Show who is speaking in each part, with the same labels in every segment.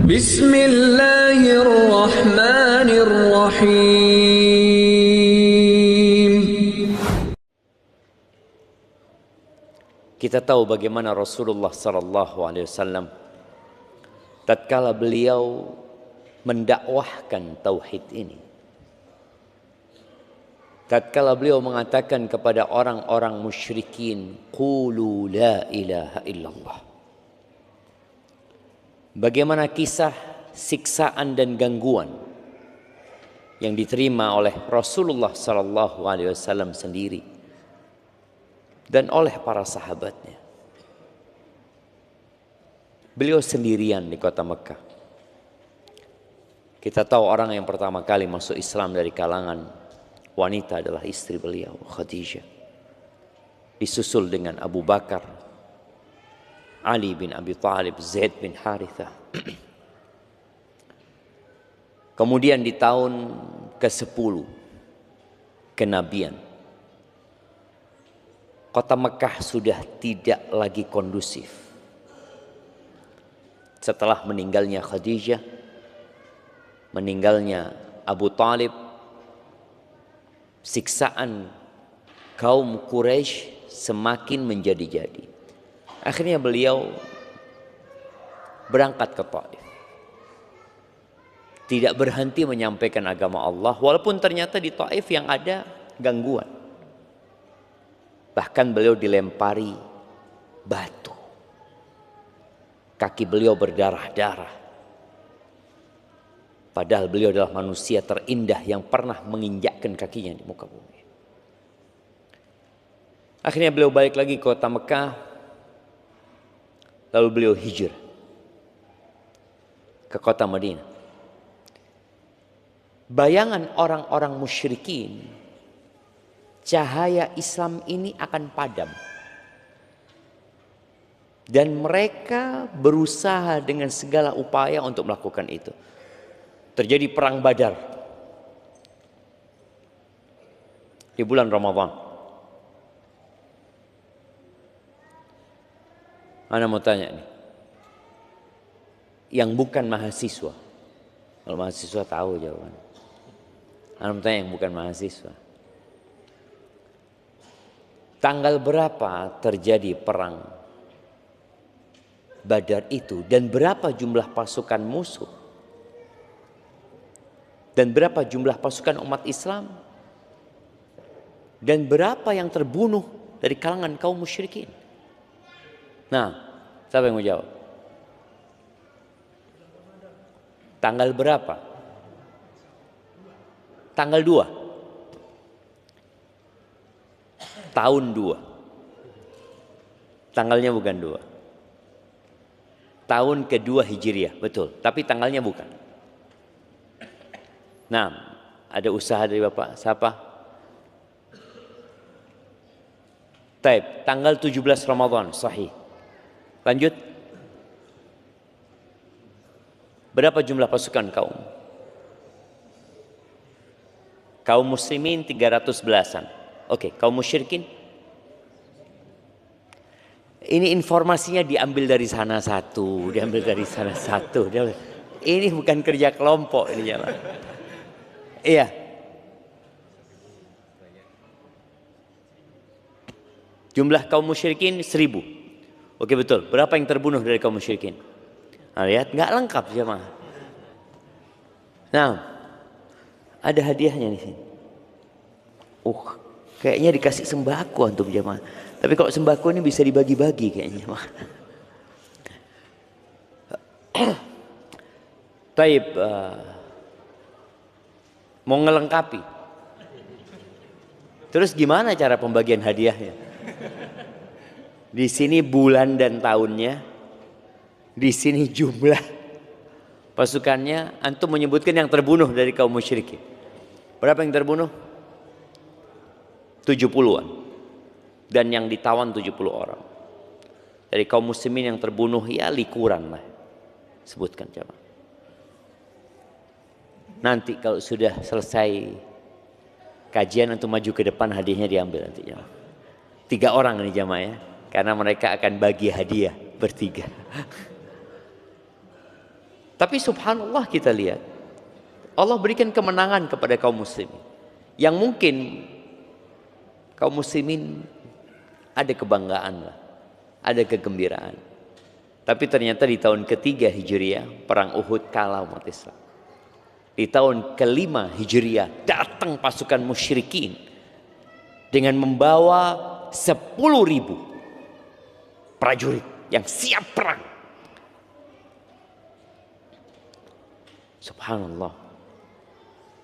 Speaker 1: Bismillahirrahmanirrahim.
Speaker 2: Kita tahu bagaimana Rasulullah SAW tatkala beliau mendakwahkan tauhid ini, tatkala beliau mengatakan kepada orang-orang musyrikin, qulu la ilaha illallah. Bagaimana kisah siksaan dan gangguan yang diterima oleh Rasulullah SAW sendiri dan oleh para sahabatnya. Beliau sendirian di kota Mekah. Kita tahu orang yang pertama kali masuk Islam dari kalangan wanita adalah istri beliau, Khadijah. Disusul dengan Abu Bakar, Ali bin Abi Thalib, Zaid bin Harithah. Kemudian di tahun ke-10 kenabian, kota Mekah sudah tidak lagi kondusif. Setelah meninggalnya Khadijah, meninggalnya Abu Talib, siksaan kaum Quraisy semakin menjadi-jadi. Akhirnya beliau berangkat ke Taif. Tidak berhenti menyampaikan agama Allah, walaupun ternyata di Taif yang ada gangguan. Bahkan beliau dilempari batu. Kaki beliau berdarah-darah. Padahal beliau adalah manusia terindah yang pernah menginjakkan kakinya di muka bumi. Akhirnya beliau balik lagi ke kota Mekah. Lalu beliau hijrah ke kota Madinah. Bayangan orang-orang musyrikin, cahaya Islam ini akan padam. Dan mereka berusaha dengan segala upaya untuk melakukan itu. Terjadi perang Badar di bulan Ramadan. Ana mau tanya nih, yang bukan mahasiswa, kalau mahasiswa tahu jawabannya. Ana mau tanya yang bukan mahasiswa, tanggal berapa terjadi perang Badar itu, dan berapa jumlah pasukan musuh, dan berapa jumlah pasukan umat Islam, dan berapa yang terbunuh dari kalangan kaum musyrikin? Nah, siapa yang mau jawab? Tanggal berapa? Tanggal 2. Tahun 2. Tanggalnya bukan 2. Tahun kedua Hijriah, betul. Tapi tanggalnya bukan. Nah, ada usaha dari Bapak. Siapa? Taib, tanggal 17 Ramadan, sahih. Lanjut. Berapa jumlah pasukan kaum? Kaum muslimin 300 belasan. Oke, kaum musyrikin? Ini informasinya diambil dari sana satu, diambil dari sana satu. Ini bukan kerja kelompok ini ya. Iya. Jumlah kaum musyrikin 1000. Oke, betul. Berapa yang terbunuh dari kaum musyrikin? Nah, lihat, nggak lengkap jemaah. Nah, ada hadiahnya di sini. Kayaknya dikasih sembako untuk jemaah. Tapi kalau sembako ini bisa dibagi-bagi kayaknya. Taib, mau ngelengkapi. Terus gimana cara pembagian hadiahnya? Di sini bulan dan tahunnya, di sini jumlah pasukannya. Antum menyebutkan yang terbunuh dari kaum musyrikin. Berapa yang terbunuh? 70-an. Dan yang ditawan 70 orang. Dari kaum muslimin yang terbunuh ya likuran lah. Sebutkan coba. Nanti kalau sudah selesai kajian antum maju ke depan, hadiahnya diambil nanti jamaah. 3 orang nih jamaah ya. Karena mereka akan bagi hadiah bertiga. Tapi subhanallah kita lihat, Allah berikan kemenangan kepada kaum muslimin. Yang mungkin kaum muslimin ada kebanggaan lah, ada kegembiraan. Tapi ternyata di tahun ketiga Hijriah, perang Uhud kalah umat Islam. Di tahun kelima Hijriah datang pasukan musyrikin dengan membawa 10.000 prajurit yang siap perang. Subhanallah.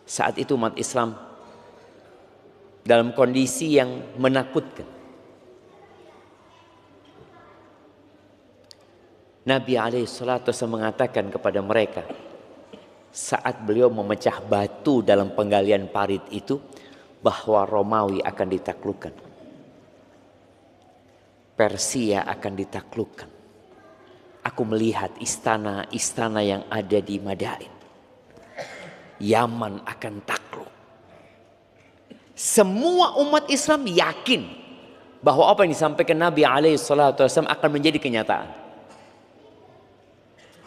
Speaker 2: Saat itu umat Islam dalam kondisi yang menakutkan. Nabi alaihissalatu mengatakan kepada mereka saat beliau memecah batu dalam penggalian parit itu, bahwa Romawi akan ditaklukkan, Persia akan ditaklukkan. Aku melihat istana-istana yang ada di Madain, Yaman akan takluk. Semua umat Islam yakin bahwa apa yang disampaikan Nabi alaihissalatu akan menjadi kenyataan.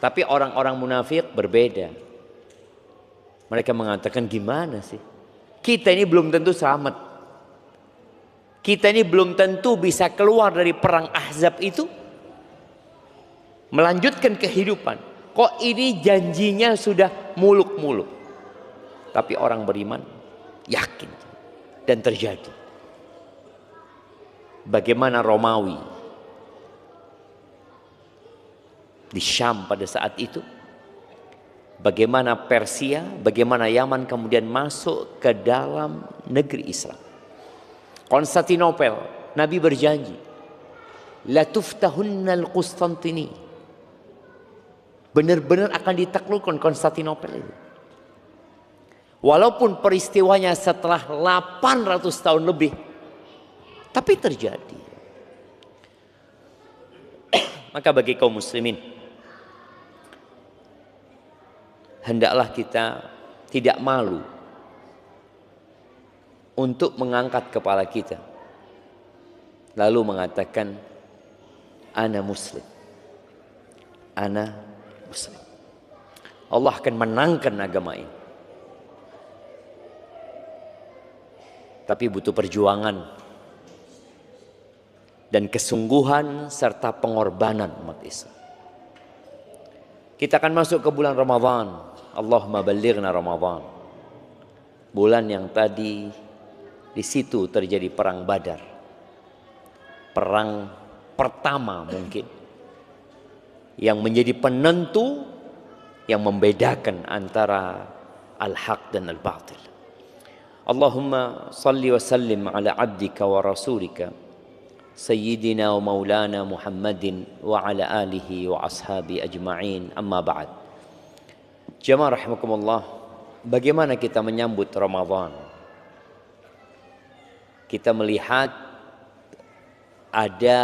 Speaker 2: Tapi orang-orang munafik berbeda. Mereka mengatakan, gimana sih? Kita ini belum tentu selamat. Kita ini belum tentu bisa keluar dari perang Ahzab itu, melanjutkan kehidupan. Kok ini janjinya sudah muluk-muluk? Tapi orang beriman yakin dan terjadi. Bagaimana Romawi di Syam pada saat itu, bagaimana Persia, bagaimana Yaman kemudian masuk ke dalam negeri Islam. Konstantinopel, Nabi berjanji, la tuftahunnal Qustantini, benar-benar akan ditaklukkan Konstantinopel itu. Walaupun peristiwanya setelah 800 tahun lebih, tapi terjadi. Maka bagi kaum muslimin, hendaklah kita tidak malu untuk mengangkat kepala kita lalu mengatakan, ana muslim, ana muslim. Allah akan menangkan agama ini. Tapi butuh perjuangan dan kesungguhan serta pengorbanan umat Islam. Kita akan masuk ke bulan Ramadan. Allahumma ballighna Ramadan. Bulan yang tadi di situ terjadi perang Badar. Perang pertama mungkin yang menjadi penentu yang membedakan antara al-haq dan al-batil. Allahumma salli wa sallim ala abdika wa rasulika Sayyidina wa maulana Muhammadin wa ala alihi wa ashabi ajma'in, amma ba'd. Jamaah rahimakumullah, bagaimana kita menyambut Ramadan? Kita melihat ada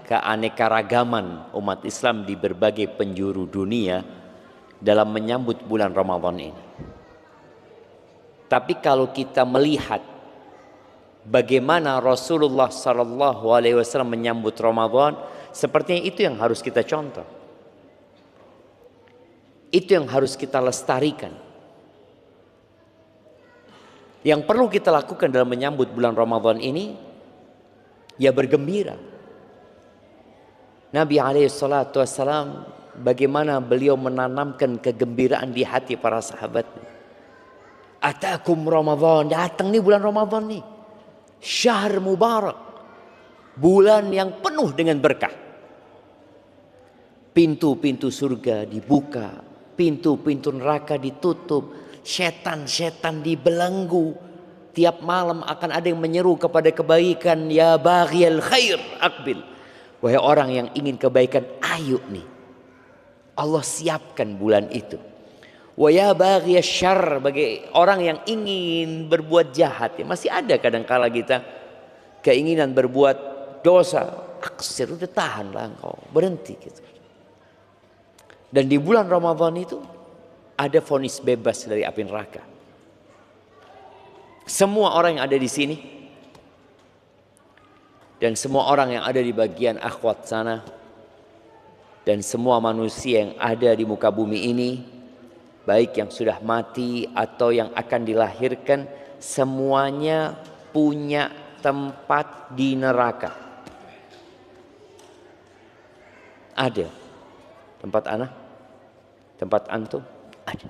Speaker 2: keanekaragaman umat Islam di berbagai penjuru dunia dalam menyambut bulan Ramadan ini. Tapi kalau kita melihat bagaimana Rasulullah SAW menyambut Ramadan, sepertinya itu yang harus kita contoh. Itu yang harus kita lestarikan. Yang perlu kita lakukan dalam menyambut bulan Ramadan ini, ya bergembira. Nabi SAW bagaimana beliau menanamkan kegembiraan di hati para sahabat. Atakum Ramadan, datang nih bulan Ramadan nih. Syahr mubarak, bulan yang penuh dengan berkah. Pintu-pintu surga dibuka, pintu-pintu neraka ditutup, setan-setan dibelenggu. Tiap malam akan ada yang menyeru kepada kebaikan, ya baghiyal khair aqbil. Wahai orang yang ingin kebaikan, ayo nih. Allah siapkan bulan itu. Wa ya baghiyasy syarr, bagi orang yang ingin berbuat jahat, ya masih ada kadang-kala kita keinginan berbuat dosa, aksir, udah tahanlah engkau, berhenti gitu. Dan di bulan Ramadan itu ada vonis bebas dari api neraka. Semua orang yang ada di sini dan semua orang yang ada di bagian akhwat sana dan semua manusia yang ada di muka bumi ini baik yang sudah mati atau yang akan dilahirkan, semuanya punya tempat di neraka. Ada tempat anak, tempat antum, ada.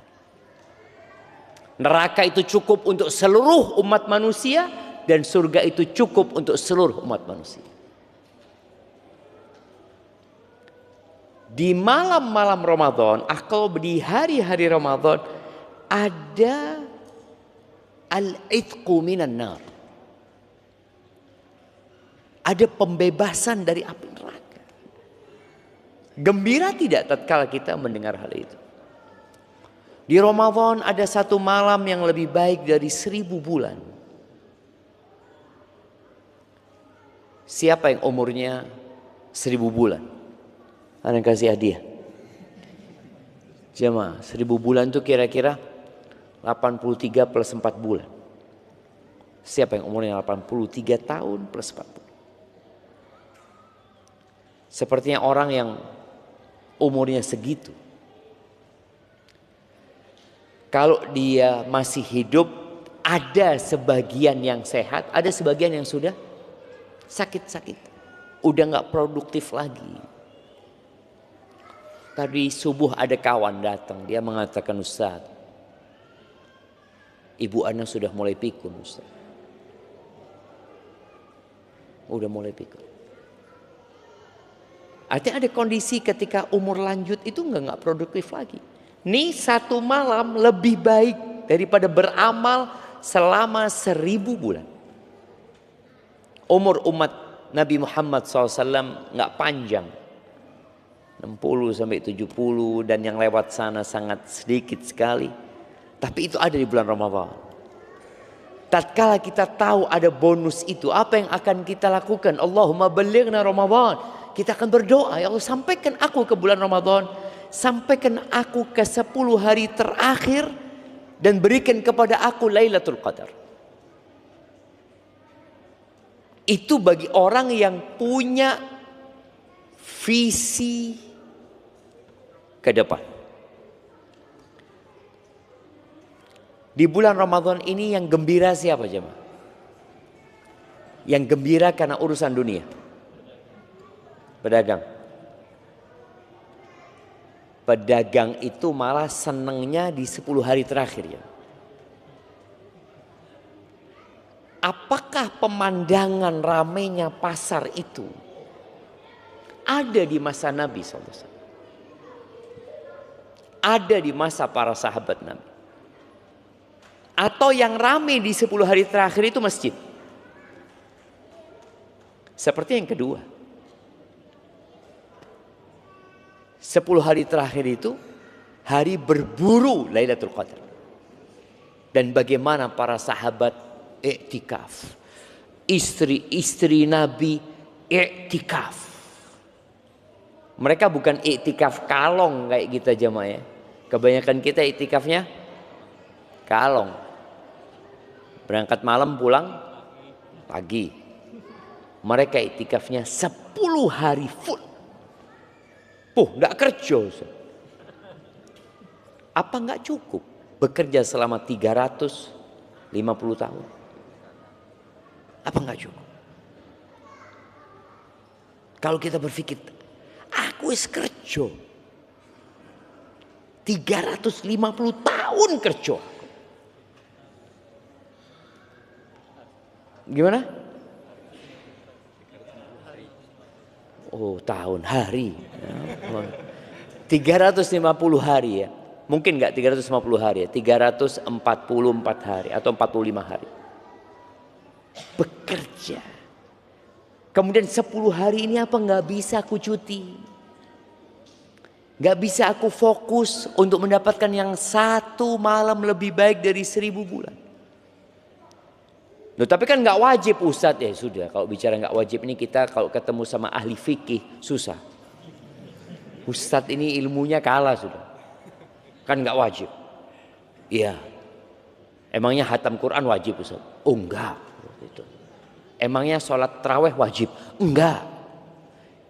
Speaker 2: Neraka itu cukup untuk seluruh umat manusia dan surga itu cukup untuk seluruh umat manusia. Di malam-malam Ramadan, atau di hari-hari Ramadan, ada al-itqu minan nar. Ada pembebasan dari api neraka. Gembira tidak tatkala kita mendengar hal itu? Di Ramadan ada satu malam yang lebih baik dari 1000 bulan. Siapa yang umurnya 1000 bulan? Ada yang kasih hadiah. Jemaah, 1000 bulan itu kira-kira 83 plus 4 bulan. Siapa yang umurnya 83 tahun plus 4 bulan? Sepertinya orang yang umurnya segitu, kalau dia masih hidup, ada sebagian yang sehat, ada sebagian yang sudah sakit-sakit, udah gak produktif lagi. Tadi subuh ada kawan datang, dia mengatakan, Ustaz, ibu ana sudah mulai pikun, Ustaz. Udah mulai pikun. Artinya ada kondisi ketika umur lanjut itu nggak produktif lagi. Nih satu malam lebih baik daripada beramal selama 1000 bulan. Umur umat Nabi Muhammad SAW nggak panjang, 60 sampai 70, dan yang lewat sana sangat sedikit sekali. Tapi itu ada di bulan Ramadan. Tatkala kita tahu ada bonus itu, apa yang akan kita lakukan? Allahumma ballighna Ramadan. Kita akan berdoa, ya Allah, sampaikan aku ke bulan Ramadan, sampaikan aku ke 10 hari terakhir, dan berikan kepada aku Lailatul Qadar. Itu bagi orang yang punya visi ke depan. Di bulan Ramadan ini yang gembira siapa jemaah? Yang gembira karena urusan dunia. Pedagang. Pedagang itu malah senengnya di 10 hari terakhir ya. Apakah pemandangan ramainya pasar itu ada di masa Nabi SAW? Ada di masa para sahabat Nabi? Atau yang ramai di 10 hari terakhir itu masjid? Seperti yang kedua. 10 hari terakhir itu hari berburu Lailatul Qadar. Dan bagaimana para sahabat iktikaf. Istri-istri Nabi iktikaf. Mereka bukan iktikaf kalong kayak kita jemaah ya. Kebanyakan kita iktikafnya kalong. Berangkat malam pulang pagi. Mereka iktikafnya 10 hari full. Enggak kerja. Apa enggak cukup bekerja selama 350 tahun? Apa enggak cukup? Kalau kita berpikir, aku wis kerja 350 tahun kerja. Gimana? Oh, tahun, hari. 350 hari ya. Mungkin enggak 350 hari ya. 344 hari atau 45 hari. Bekerja. Kemudian 10 hari ini apa enggak bisa aku cuti? Enggak bisa aku fokus untuk mendapatkan yang satu malam lebih baik dari 1000 bulan. Loh, tapi kan nggak wajib Ustadz. Ya sudah, kalau bicara nggak wajib ini kita kalau ketemu sama ahli fikih susah. Ustadz ini ilmunya kalah sudah. Kan nggak wajib. Iya. Emangnya hatam Quran wajib Ustadz? Oh enggak. Emangnya sholat taraweh wajib? Enggak.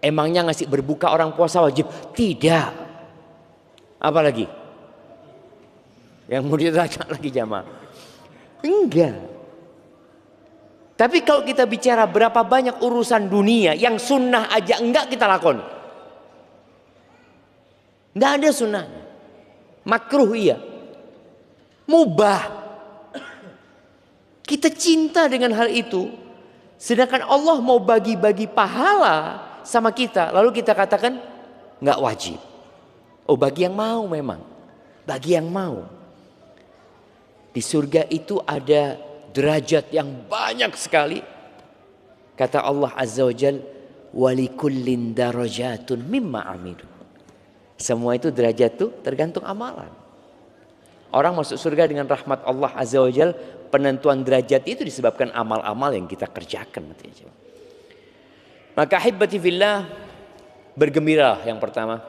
Speaker 2: Emangnya ngasih berbuka orang puasa wajib? Tidak. Apalagi? Yang mau ditanya lagi jamaah. Enggak. Tapi kalau kita bicara berapa banyak urusan dunia yang sunnah aja enggak kita lakon. Enggak ada sunnahnya. Makruh iya. Mubah. Kita cinta dengan hal itu. Sedangkan Allah mau bagi-bagi pahala sama kita. Lalu kita katakan enggak wajib. Oh, bagi yang mau memang. Bagi yang mau. Di surga itu ada derajat yang banyak sekali. Kata Allah Azza wa Jal, walikullin darajatun mimma amilu. Semua itu derajat itu tergantung amalan. Orang masuk surga dengan rahmat Allah Azza wa Jal, penentuan derajat itu disebabkan amal-amal yang kita kerjakan. Maka ahibati fillah, bergembiralah yang pertama.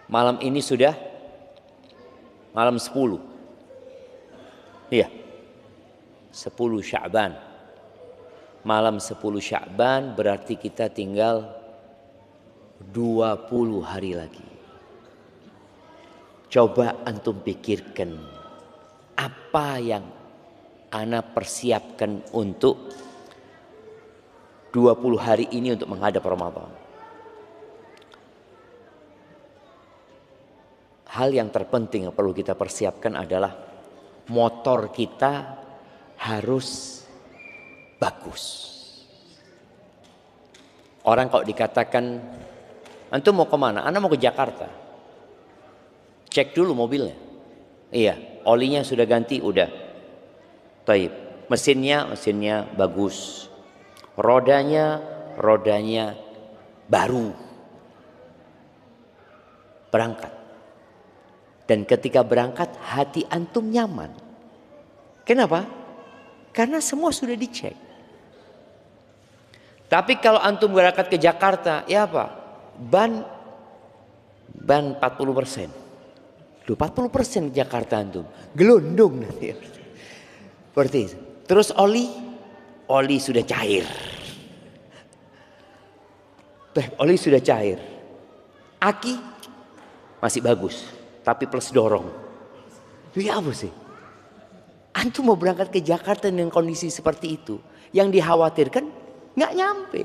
Speaker 2: Malam ini sudah malam 10. Iya. 10 Sya'ban. Malam 10 Sya'ban berarti kita tinggal 20 hari lagi. Coba antum pikirkan apa yang ana persiapkan untuk 20 hari ini untuk menghadap Ramadan. Hal yang terpenting yang perlu kita persiapkan adalah motor kita harus bagus. Orang kalau dikatakan, antum mau kemana? Anda mau ke Jakarta. Cek dulu mobilnya. Iya, olinya sudah ganti, udah. Taib. Mesinnya bagus. Rodanya baru. Berangkat. Dan ketika berangkat hati antum nyaman. Kenapa? Karena semua sudah dicek. Tapi kalau antum berangkat ke Jakarta, ya apa? Ban 40%. 40% ke Jakarta antum. Gelondong nanti. Seperti itu. Terus oli sudah cair. Oli sudah cair. Aki masih bagus. Tapi plus dorong. Itu apa sih? Antum mau berangkat ke Jakarta dengan kondisi seperti itu. Yang dikhawatirkan nggak nyampe.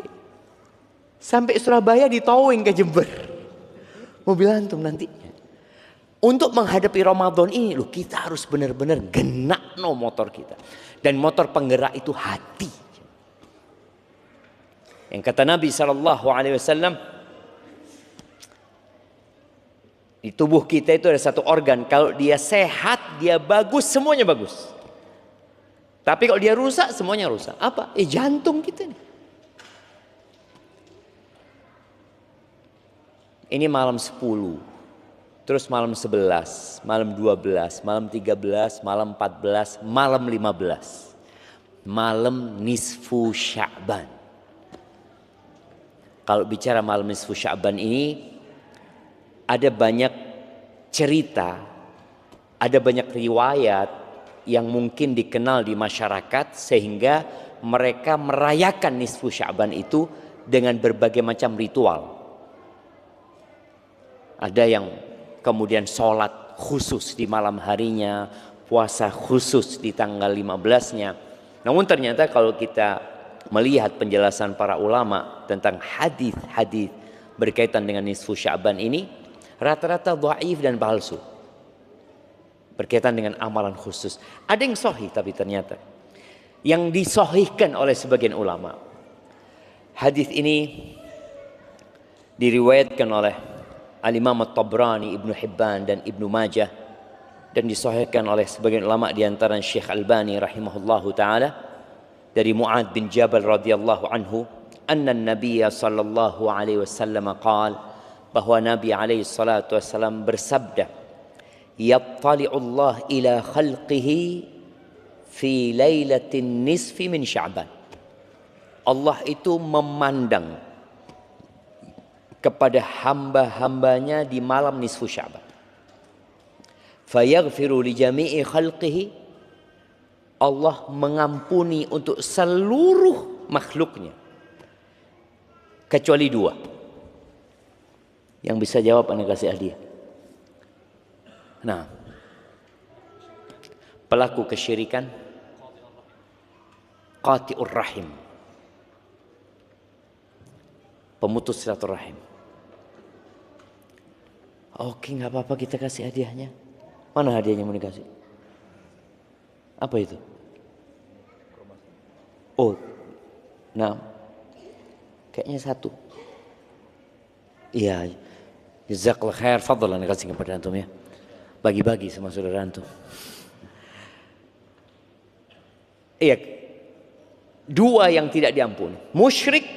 Speaker 2: Sampai Surabaya ditowing ke Jember. Mobil antum nantinya. Untuk menghadapi Ramadan ini loh, kita harus benar-benar genak motor kita. Dan motor penggerak itu hati. Yang kata Nabi SAW, di tubuh kita itu ada satu organ. Kalau dia sehat, dia bagus, semuanya bagus. Tapi kalau dia rusak, semuanya rusak. Apa? Jantung kita nih. Ini malam 10. Terus malam 11, malam 12, malam 13, malam 14, malam 15. Malam nisfu Sya'ban. Kalau bicara malam nisfu Sya'ban ini, ada banyak cerita, ada banyak riwayat yang mungkin dikenal di masyarakat sehingga mereka merayakan nisfu Sya'ban itu dengan berbagai macam ritual. Ada yang kemudian sholat khusus di malam harinya, puasa khusus di tanggal 15-nya. Namun ternyata kalau kita melihat penjelasan para ulama tentang hadis-hadis berkaitan dengan nisfu Sya'ban ini, rata-rata dhaif dan palsu. Berkaitan dengan amalan khusus. Ada yang sahih tapi ternyata yang disahihkan oleh sebagian ulama. Hadis ini diriwayatkan oleh Al-Imam At-Tabrani, Ibnu Hibban dan Ibnu Majah dan disahihkan oleh sebagian ulama di antara Syekh Albani rahimahullahu taala dari Mu'ad bin Jabal radhiyallahu anhu, anna an-nabiy sallallahu alaihi wasallam qala, bahwa Nabi alaihi salatu wasallam bersabda, yattali'u Allah ila khalqihi fi lailatin nisfi min Sya'ban. Allah itu memandang kepada hamba-hambanya di malam nisfu Sya'ban. Fayaghfiru li jami'i khalqihi. Allah mengampuni untuk seluruh makhluknya kecuali dua. Yang bisa jawab anda kasih hadiah. Nah, pelaku kesyirikan, qati'ur rahim, pemutus silaturahim. Oke, nggak apa-apa, kita kasih hadiahnya. Mana hadiahnya mau dikasih? Apa itu? Oh, nah, kayaknya satu. Iya, jazakallah khair, fadlan kasih kepada antum ya. Bagi-bagi sama saudara antum. Iya, dua yang tidak diampuni, musyrik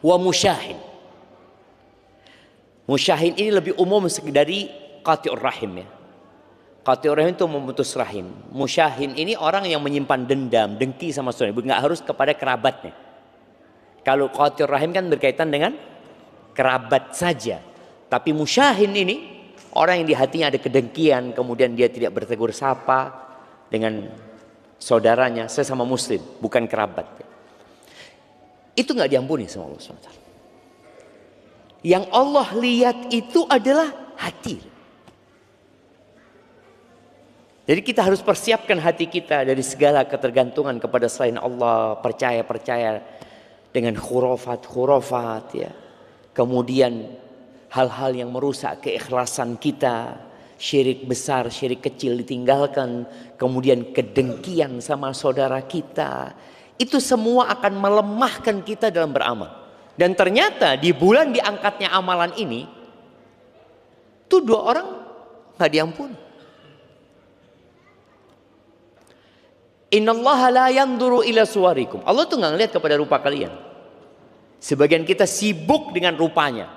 Speaker 2: wa musyahin. Musyahin ini lebih umum dari qati'ur rahim ya. Qati'ur rahim itu memutus rahim. Musyahin ini orang yang menyimpan dendam, dengki sama saudara, nggak harus kepada kerabatnya. Kalau qati'ur rahim kan berkaitan dengan kerabat saja. Tapi musyahin ini orang yang di hatinya ada kedengkian, kemudian dia tidak bertegur sapa dengan saudaranya, sesama muslim, bukan kerabat. Itu nggak diampuni sama Allah SWT. Yang Allah lihat itu adalah hati. Jadi kita harus persiapkan hati kita dari segala ketergantungan kepada selain Allah, percaya dengan khurafat ya. Kemudian hal-hal yang merusak keikhlasan kita, syirik besar, syirik kecil ditinggalkan, kemudian kedengkian sama saudara kita. Itu semua akan melemahkan kita dalam beramal. Dan ternyata di bulan diangkatnya amalan ini, tuh dua orang nggak diampuni. Innallaha la yanzuru ila suwarikum. Allah tuh nggak ngelihat kepada rupa kalian. Sebagian kita sibuk dengan rupanya,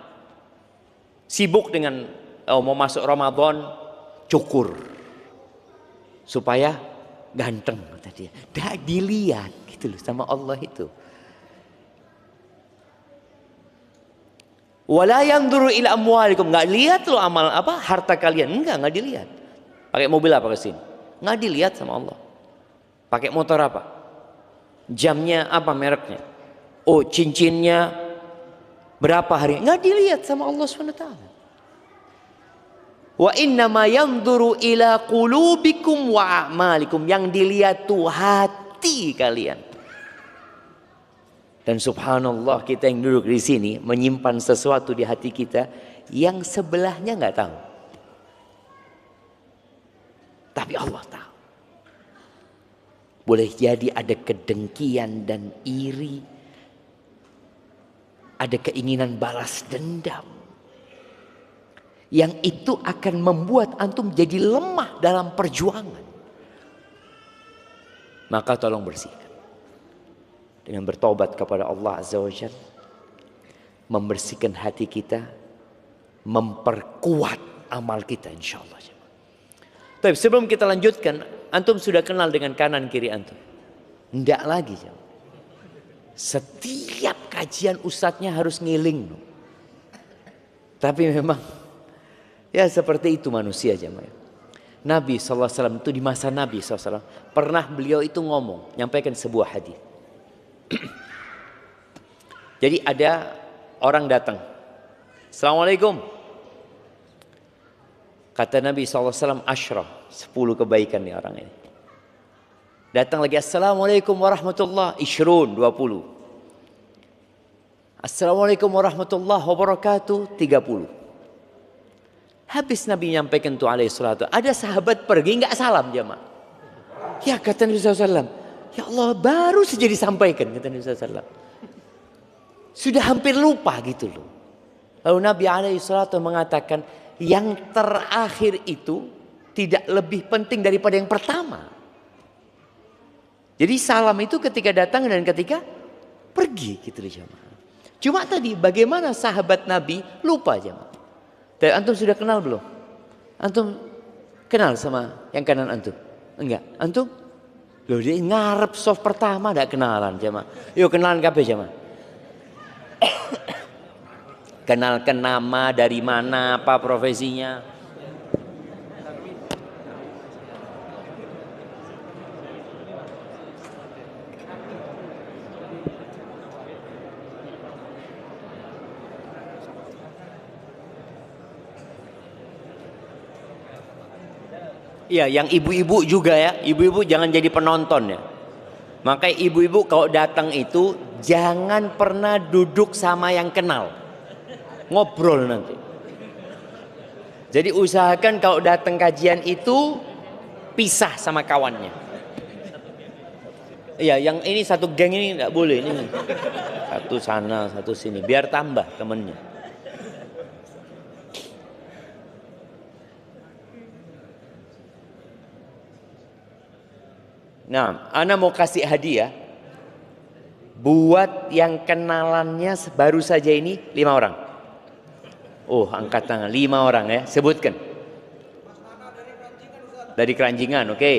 Speaker 2: sibuk dengan mau masuk Ramadan cukur supaya ganteng kata dia. Dah dilihat gitu loh sama Allah itu. Wala yanzuru ila amwalikum, enggak lihat loh amal apa harta kalian, enggak dilihat. Pakai mobil apa ke sini? Enggak dilihat sama Allah. Pakai motor apa? Jamnya apa mereknya? Oh, cincinnya berapa hari? Enggak dilihat sama Allah SWT. Wa inna ma yanzuru ila qulubikum wa a'malikum, yang dilihat tuh hati kalian. Dan subhanallah, kita yang duduk di sini menyimpan sesuatu di hati kita yang sebelahnya nggak tahu. Tapi Allah tahu. Boleh jadi ada kedengkian dan iri, ada keinginan balas dendam, yang itu akan membuat antum jadi lemah dalam perjuangan. Maka tolong bersihkan dengan bertobat kepada Allah Azza wa Jalla, membersihkan hati kita, memperkuat amal kita insyaallah. Tapi sebelum kita lanjutkan, antum sudah kenal dengan kanan kiri antum? Enggak lagi. Setiap kajian ustadznya harus ngiling. Tapi memang ya seperti itu manusia jemaah. Nabi SAW itu di masa Nabi SAW pernah beliau itu ngomong, nyampaikan sebuah hadis. Jadi ada orang datang, Assalamualaikum. Kata Nabi SAW, asyrah, 10 kebaikan nih orang ini. Datang lagi, Assalamualaikum warahmatullahi, isyrun, 20. Assalamualaikum warahmatullahi wabarakatuh, 30. Habis Nabi nyampaikan itu alaihi salatu, ada sahabat pergi nggak salam jemaah. Ya kata Nabi SAW, ya Allah baru saja disampaikan, kata Nabi SAW. Sudah hampir lupa gitu loh. Lalu Nabi alaihi salatu mengatakan, yang terakhir itu tidak lebih penting daripada yang pertama. Jadi salam itu ketika datang dan ketika pergi gitu loh jemaah. Cuma tadi bagaimana sahabat Nabi lupa jemaah. Dan antum sudah kenal belum? Antum kenal sama yang kanan antum? Enggak, antum? Loh dia ngarep soft pertama enggak kenalan jemaah. Yuk kenalan kabeh jemaah. Kenalkan nama, dari mana, apa profesinya. Iya, yang ibu-ibu juga ya. Ibu-ibu jangan jadi penonton ya. Makanya ibu-ibu kalau datang itu jangan pernah duduk sama yang kenal. Ngobrol nanti. Jadi usahakan kalau datang kajian itu pisah sama kawannya. Iya, yang ini satu geng ini enggak boleh ini. Satu sana, satu sini, biar tambah temennya. Nah, ana mau kasih hadiah buat yang kenalannya baru saja ini 5 orang. Oh, angkat tangan 5 orang ya, sebutkan. Dari Keranjingan, oke.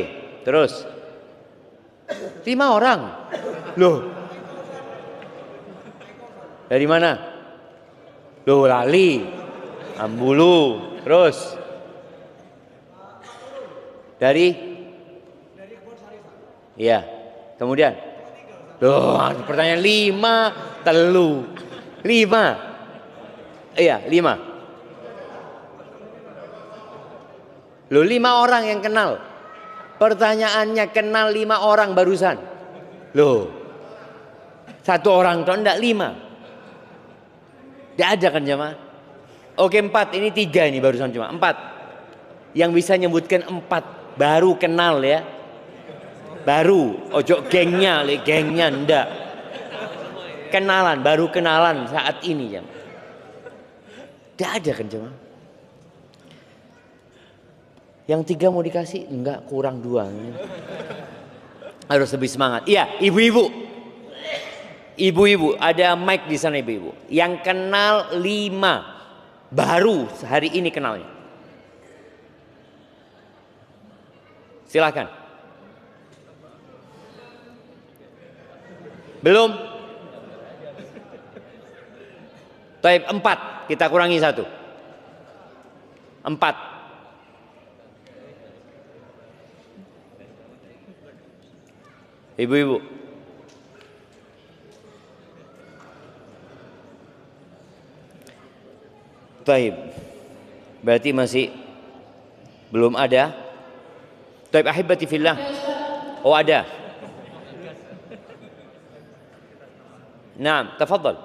Speaker 2: Terus 5 orang. Loh. Dari mana? Loh, lali. Ambulu. Terus dari iya. Kemudian loh, pertanyaan 5 telu. 5. Iya, 5. Loh, 5 orang yang kenal. Pertanyaannya kenal 5 orang barusan. Loh. 1 orang toh enggak 5. Enggak ada kan jemaah? Oke, 4. Ini 3 ini barusan cuma 4. Yang bisa nyebutkan 4 baru kenal ya. Baru, ojo gengnya enggak. Kenalan, baru kenalan saat ini jemaah. Enggak ada kan jemaah? Yang 3 mau dikasih? Enggak, kurang 2. Harus lebih semangat. Iya, ibu-ibu. Ibu-ibu, ada mic di sana ibu-ibu. Yang kenal 5. Baru hari ini kenalnya. Silakan. Belum? Taib 4, kita kurangi 1. 4. Ibu-ibu. Taib. Berarti masih belum ada. Taib ahibati fillah. Oh, ada. Naam, tafadhal.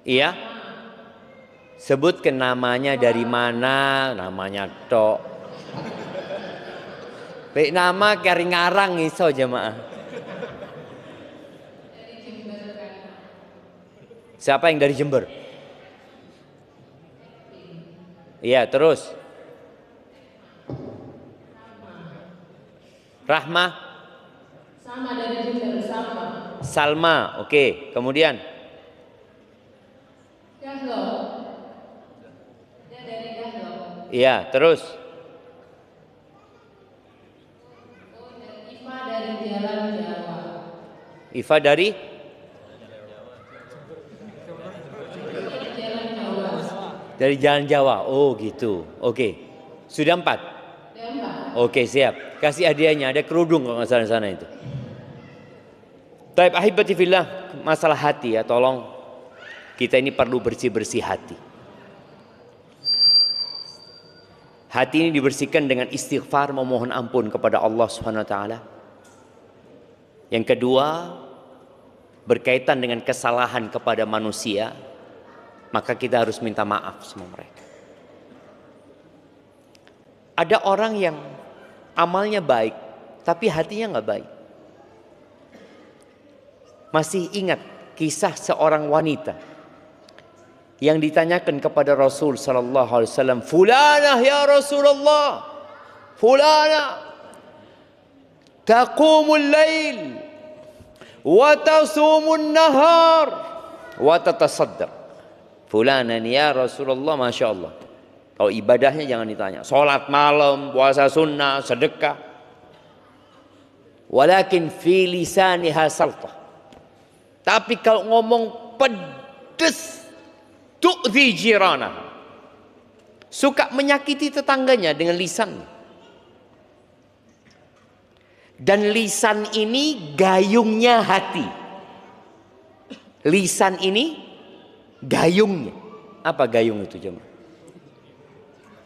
Speaker 2: Iya. Sebutkan namanya dari mana, namanya tok. Baik nama kari ngarang iso jemaah. Siapa yang dari Jember? Iya, terus. Rahma?
Speaker 1: Sama dari Jember, sama.
Speaker 2: Salma, oke. Kemudian?
Speaker 1: Dahlo. Dia dari Dahlo.
Speaker 2: Iya, terus?
Speaker 1: Oh, dan Iva dari Jalan Jawa.
Speaker 2: Iva dari?
Speaker 1: Jalan Jawa.
Speaker 2: Dari Jalan Jawa. Oh gitu. Oke. Sudah 4?
Speaker 1: Sudah 4.
Speaker 2: Oke, siap. Kasih hadiahnya. Ada kerudung kalau nggak salah sana itu. Taib ahibati fillah. Masalah hati ya. Tolong. Kita ini perlu bersih-bersih hati. Hati ini dibersihkan dengan istighfar, memohon ampun kepada Allah Subhanahu wa taala. Yang kedua, berkaitan dengan kesalahan kepada manusia, maka kita harus minta maaf sama mereka. Ada orang yang amalnya baik, tapi hatinya nggak baik. Masih ingat kisah seorang wanita yang ditanyakan kepada Rasul sallallahu alaihi wasallam, "Fulanah ya Rasulullah, fulanah taqumul lail wa tasumun nahar wa tatasaddaq." Fulanah ya Rasulullah, Masya Allah. Kalau ibadahnya jangan ditanya. Salat malam, puasa sunnah, sedekah. Walakin fi lisaniha saltah. Tapi kalau ngomong pedes, tu'zi jiranah, suka menyakiti tetangganya dengan lisan. Dan lisan ini gayungnya hati. Lisan ini gayungnya. Apa gayung itu jemaah?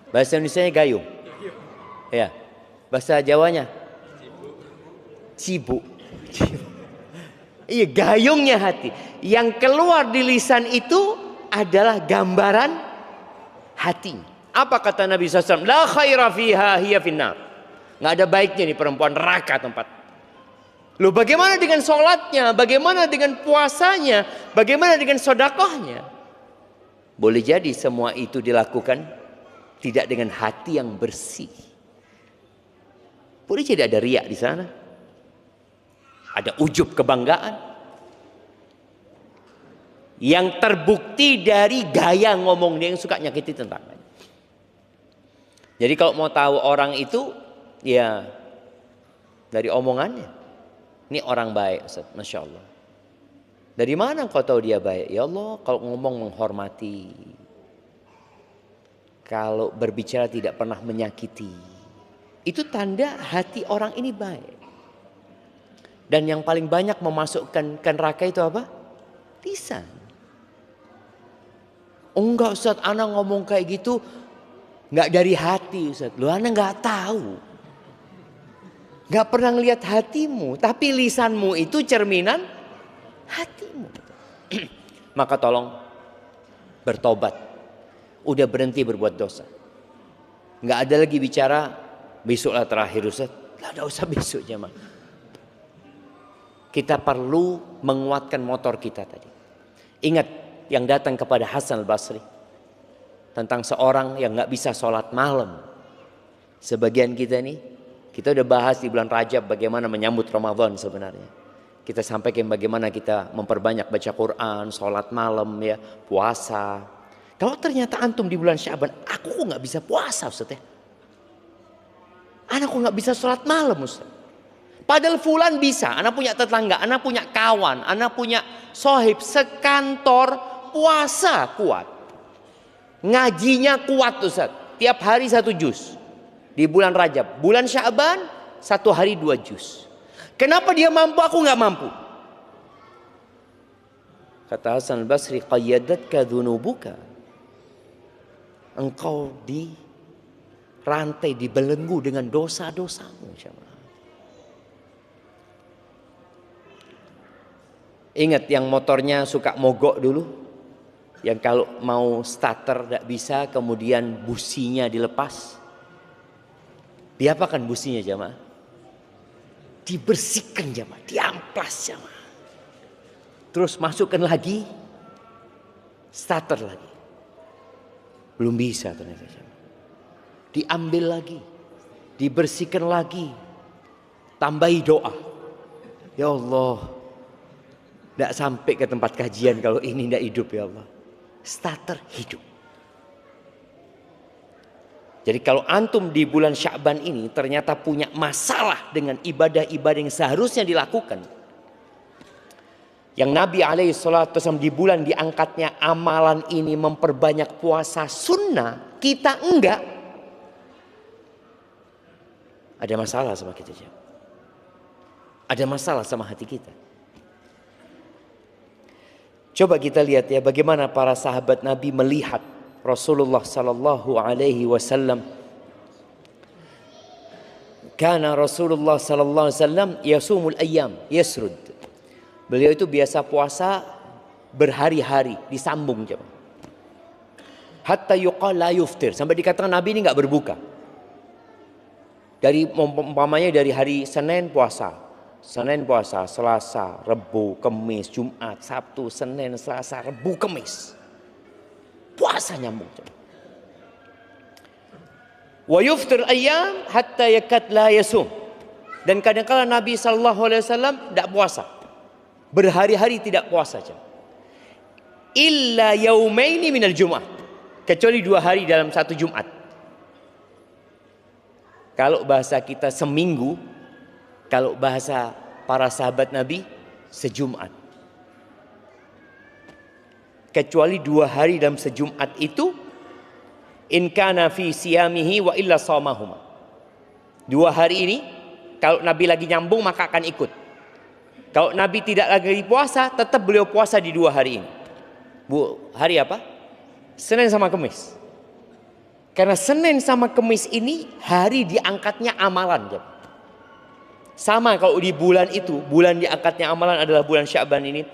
Speaker 2: Bahasa Indonesianya gayung. Ya. Bahasa Jawanya cibuk. Iya, gayungnya hati. Yang keluar di lisan itu adalah gambaran hati. Apa kata Nabi SAW? La khaira fiha hiya finnar. Nggak ada baiknya nih perempuan, neraka tempat. Loh, bagaimana dengan sholatnya? Bagaimana dengan puasanya? Bagaimana dengan sedekahnya? Boleh jadi semua itu dilakukan tidak dengan hati yang bersih. Boleh jadi ada riak di sana. Ada ujub kebanggaan. Yang terbukti dari gaya ngomong dia yang suka nyakiti tetangganya. Jadi kalau mau tahu orang itu, ya dari omongannya. Ini orang baik, Ustaz. Masya Allah. Dari mana kau tahu dia baik? Ya Allah, kalau ngomong menghormati. Kalau berbicara tidak pernah menyakiti. Itu tanda hati orang ini baik. Dan yang paling banyak memasukkan ke neraka itu apa? Lisan. Oh enggak Ustaz, ana ngomong kayak gitu enggak dari hati Ustaz. Lu ana enggak tahu. Enggak pernah lihat hatimu, tapi lisanmu itu cerminan hatimu. Maka tolong bertobat. Udah berhenti berbuat dosa. Enggak ada lagi bicara besoklah terakhir Ustaz. Enggak usah besok jemaah. Kita perlu menguatkan motor kita tadi. Ingat yang datang kepada Hasan al-Basri tentang seorang yang nggak bisa sholat malam. Sebagian kita nih, kita udah bahas di bulan Rajab bagaimana menyambut Ramadan sebenarnya. Kita sampaikan bagaimana kita memperbanyak baca Quran, sholat malam, ya, puasa. Kalau ternyata antum di bulan Syaban, aku kok nggak bisa puasa Ustaz ya? Anak kok nggak bisa sholat malam Ustaz? Padahal fulan bisa, anak punya tetangga, anak punya kawan, anak punya sohib sekantor, puasa kuat. Ngajinya kuat Ustaz. Tiap hari 1 juz. Di bulan Rajab. Bulan Syaban 1 hari 2 juz. Kenapa dia mampu, aku nggak mampu? Kata Hasan al-Basri, qayyadatka dhunubuka. Engkau di rantai, dibelenggu dengan dosa-dosamu. Ingat yang motornya suka mogok dulu. Yang kalau mau starter tidak bisa, kemudian businya dilepas. Diapakan businya jamaah? Dibersihkan jamaah, diamplas jamaah. Terus masukkan lagi, starter lagi. Belum bisa ternyata jamaah. Diambil lagi, dibersihkan lagi. Tambahi doa. Ya Allah. Tidak sampai ke tempat kajian kalau ini tidak hidup ya Allah. Starter hidup. Jadi kalau antum di bulan Sya'ban ini ternyata punya masalah dengan ibadah-ibadah yang seharusnya dilakukan. Yang Nabi SAW di bulan diangkatnya amalan ini memperbanyak puasa sunnah. Kita enggak. Ada masalah sama kita. Ada masalah sama hati kita. Coba kita lihat ya bagaimana para sahabat Nabi melihat Rasulullah sallallahu alaihi wasallam. Kana Rasulullah sallallahu alaihi wasallam yasumul ayyam, yasrud. Beliau itu biasa puasa berhari-hari, disambung jemaah. Hatta yuqal la yuftir, sampai dikatakan Nabi ini enggak berbuka. Dari umpamanya dari hari Senin puasa. Senin puasa, Selasa, Rebu, Kemis, Jumat, Sabtu, Senin, Selasa, Rebu, Kemis. Puasa nyambung. Wa yuftir ayyam hatta yakat la yasum. Dan kadang-kadang Nabi SAW tidak puasa. Berhari-hari tidak puasa. Illa yaumaini minal Jum'ah. Kecuali 2 hari dalam 1 Jumat. Kalau bahasa kita seminggu, kalau bahasa para sahabat Nabi sejumat. Kecuali 2 hari dalam sejumat itu, in kana fi siyamihi wa illa sawmahuma. 2 hari ini kalau Nabi lagi nyambung maka akan ikut. Kalau Nabi tidak lagi puasa, tetap beliau puasa di 2 hari ini. Hari apa? Senin sama Kamis. Karena Senin sama Kamis ini hari diangkatnya amalan. Sama kalau di bulan itu, bulan diangkatnya amalan adalah bulan Sya'ban ini.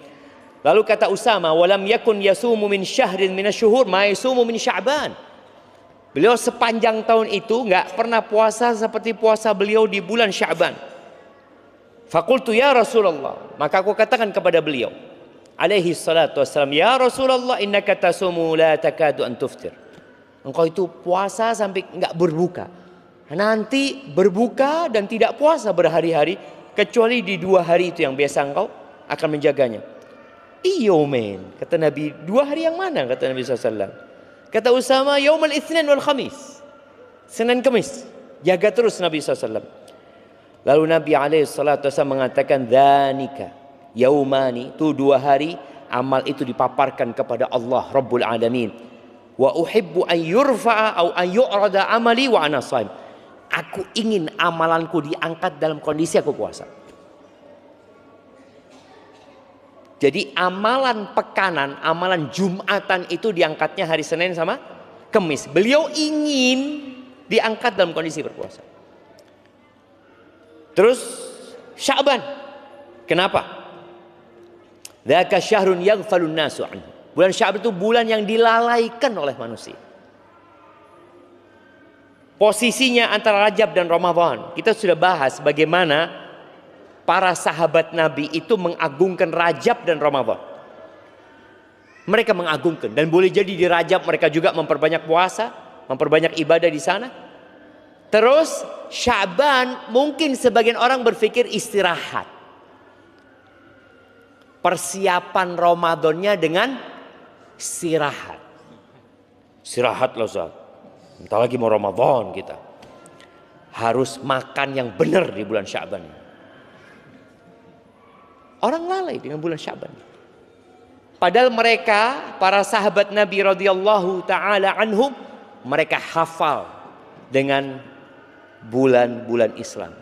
Speaker 2: Lalu kata Usama, walam yakun yasumu min syahrin minasyuhur ma yasumu min Sya'ban. Beliau sepanjang tahun itu nggak pernah puasa seperti puasa beliau di bulan Sya'ban. Fakultu ya Rasulullah, maka aku katakan kepada beliau alaihi salatu wassalam, ya Rasulullah innaka tasumu la takadu an tuftir. Engkau itu puasa sampai enggak berbuka. Nanti berbuka dan tidak puasa berhari-hari kecuali di 2 hari itu yang biasa engkau akan menjaganya. Iyo men, kata Nabi, 2 hari yang mana? Kata Nabi SAW. Kata Usama, yaumal itsnin wal khamis. Senin Kamis. Jaga terus Nabi SAW. Lalu Nabi SAW mengatakan, dhanika yaumani, itu 2 hari amal itu dipaparkan kepada Allah Rabbul Alamin. Wa uhibbu an yurfa'a au an yu'rada amali wa ana shaim. Aku ingin amalanku diangkat dalam kondisi aku puasa. Jadi amalan pekanan, amalan Jumatan itu diangkatnya hari Senin sama Kamis. Beliau ingin diangkat dalam kondisi berpuasa. Terus Sya'ban. Kenapa? Dzaka syahrun yaghfalun nasu anhu. Bulan Sya'ban itu bulan yang dilalaikan oleh manusia. Posisinya antara Rajab dan Ramadan. Kita sudah bahas bagaimana para sahabat Nabi itu mengagungkan Rajab dan Ramadan. Mereka mengagungkan, dan boleh jadi di Rajab mereka juga memperbanyak puasa, memperbanyak ibadah di sana. Terus Sya'ban mungkin sebagian orang berpikir istirahat. Persiapan Ramadannya dengan istirahat. Istirahat loh Ustaz. Entah lagi mau Ramadan kita. Harus makan yang benar di bulan Sya'ban. Orang lalai dengan bulan Sya'ban. Padahal mereka, para sahabat Nabi radhiyallahu taala anhum, mereka hafal dengan bulan-bulan Islam.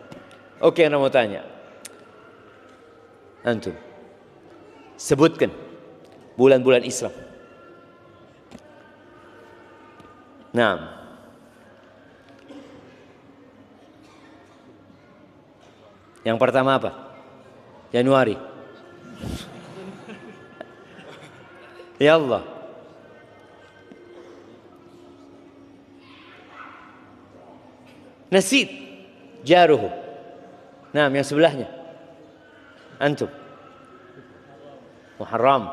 Speaker 2: Oke, Anda mau tanya. Antum sebutkan bulan-bulan Islam. Nah, yang pertama apa? Januari. Ya Allah. Nasid jaruhu. Nah, yang sebelahnya. Antum. Muharram.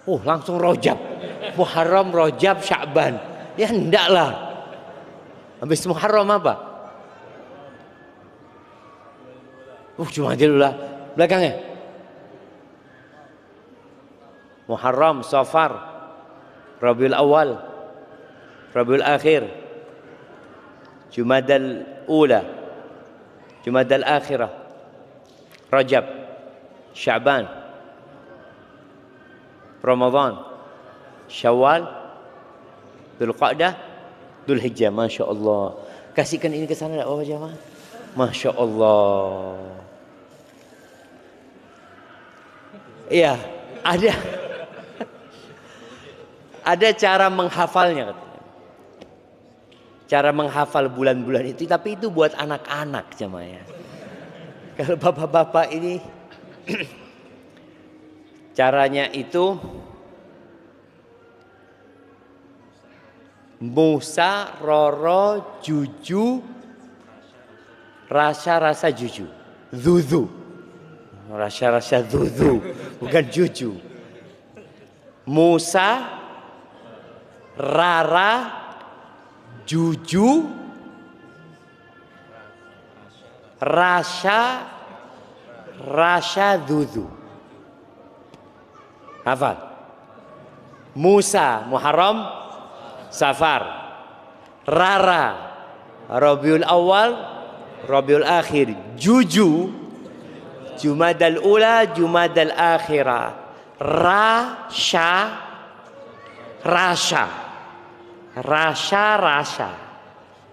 Speaker 2: Langsung Rajab. Muharram, Rajab, Sya'ban. Ya hendaklah. Habis Muharram apa? Jumadil Ula. Belakangnya. Muharram, Safar, Rabiul Awal, Rabiul Akhir, Jumadal Ula, Jumadal Akhirah, Rajab, Sya'ban, Ramadan, Syawal, Dzulqa'dah, Dzulhijjah. Masya Allah. Kasihkan ini ke sana tak apa jemaah? Masya Allah. Iya, ada cara menghafalnya katanya. Cara menghafal bulan-bulan itu, tapi itu buat anak-anak jemaah ya. Kalau bapak-bapak ini caranya itu Musa, Roro, Juju, rasa-rasa Juju, Zuzu, rasa-rasa Zuzu, bukan Juju. Musa, Rara, Juju, Rasa, Zuzu. Hafal. Musa, Muharram, Safar. Rara, Rabiul Awal, Rabiul Akhir. Juju, Jumadal Ula, Jumadal Akhirah. Rasa.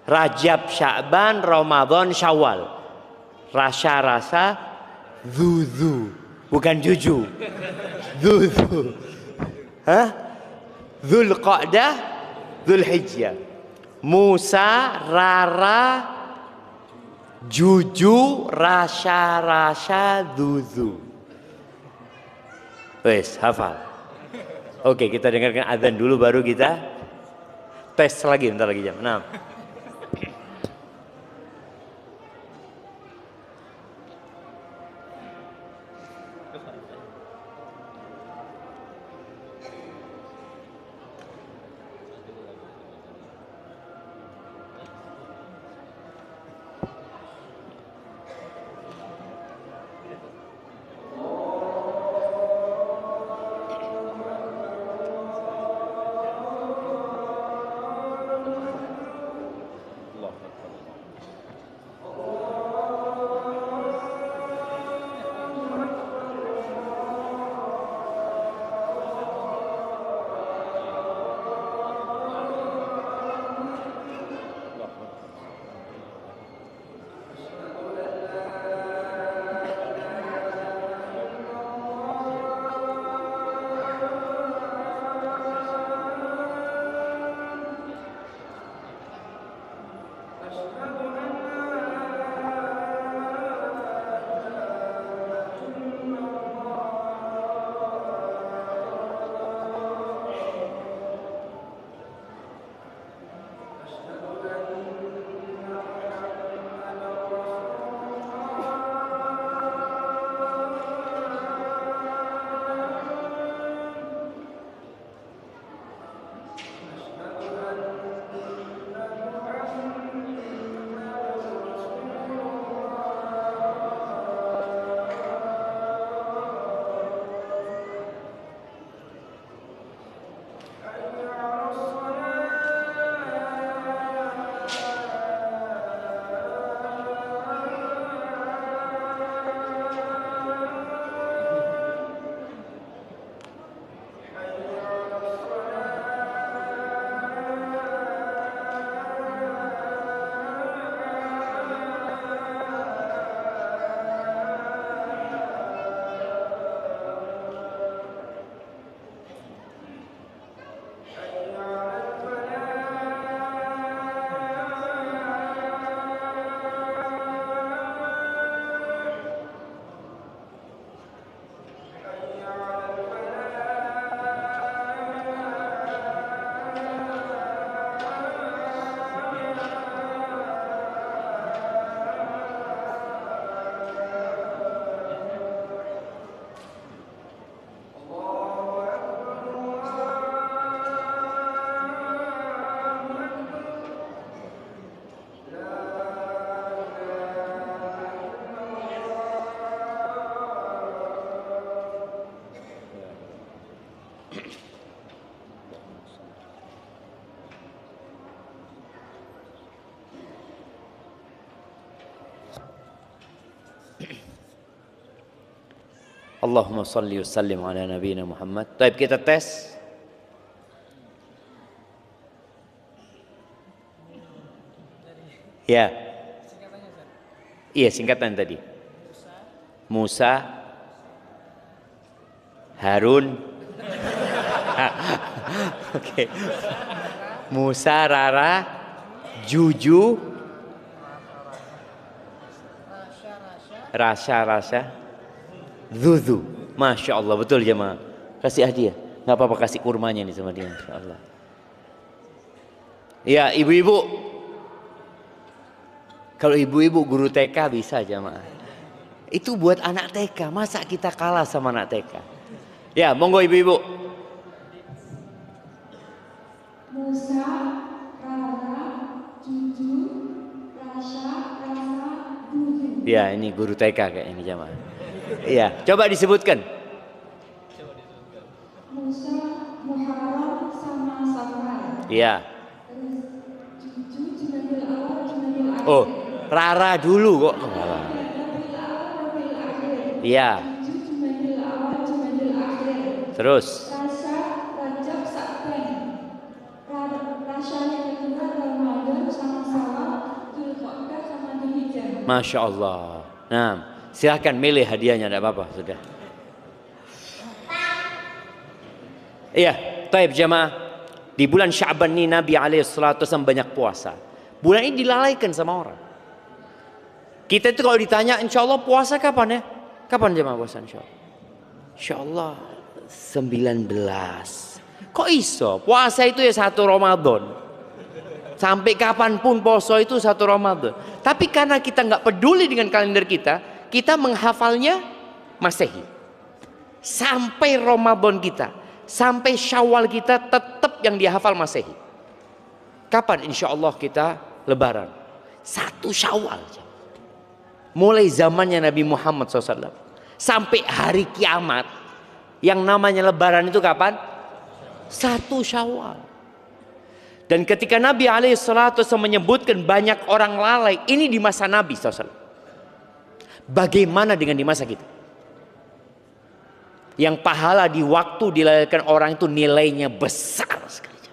Speaker 2: Rajab, Sya'ban, Ramadan, Syawal. Rasa-rasa, Dzu. Bukan juju. Dzu. Hah? Dzulqa'dah, Dzulhijjah. Musa, Rara, Juju, Rasa-rasa, Dzu. Wes, hafal. Oke, kita dengarkan azan dulu baru kita tes lagi, bentar lagi jam 6. Allahumma salli wa sallim ala nabiyina Muhammad. Baik, kita tes. Ya. Iya, singkatan tadi. Musa, Harun. Oke. Musa, Rara, Juju, Rasa, Dzu. Masya Allah, betul jemaah. Kasih hadiah. Nggak apa-apa, kasih kurmanya nih sama dia, Insya Allah. Ya, ibu-ibu. Kalau ibu-ibu guru TK bisa jemaah. Itu buat anak TK. Masa kita kalah sama anak TK? Ya, monggo ibu-ibu.
Speaker 3: Musa, Rara, Juju, Rasa, Dzu.
Speaker 2: Ya, ini guru TK kayak ini jemaah. Iya, coba disebutkan.
Speaker 3: Musa, Muharram, sama Safar.
Speaker 2: Iya.
Speaker 3: Juju, Jumadil Awal, Jumadil Akhir.
Speaker 2: Oh, Rara dulu kok.
Speaker 3: Rabiul Awal, Rabiul Akhir.
Speaker 2: Iya.
Speaker 3: Juju, Jumadil Awal, Jumadil Akhir.
Speaker 2: Terus.
Speaker 3: Rasa, Rajab, Sa'ban. Rasa yang kedua Ramadan sama Syawal
Speaker 2: Masya Allah. Nah, silakan milih hadiahnya, tidak apa-apa sudah. Iya, taib jamaah. Di bulan Sya'ban ini Nabi SAW banyak puasa. Bulan ini dilalaikan sama orang. Kita itu kalau ditanya, insya Allah puasa kapan ya? Kapan jamaah puasa insya Allah? Insya Allah 19. Kok iso? Puasa itu ya 1 Ramadan. Sampai kapanpun poso itu 1 Ramadan. Tapi karena kita nggak peduli dengan kalender kita, kita menghafalnya Masehi. Sampai Ramadan kita, sampai Syawal kita tetap yang dihafal Masehi. Kapan insya Allah kita Lebaran? 1 Syawal. Mulai zamannya Nabi Muhammad SAW sampai hari kiamat, yang namanya Lebaran itu kapan? 1 Syawal. Dan ketika Nabi SAW menyebutkan banyak orang lalai, ini di masa Nabi SAW. Bagaimana dengan di masa kita? Yang pahala di waktu dilalaikan orang itu nilainya besar sekali.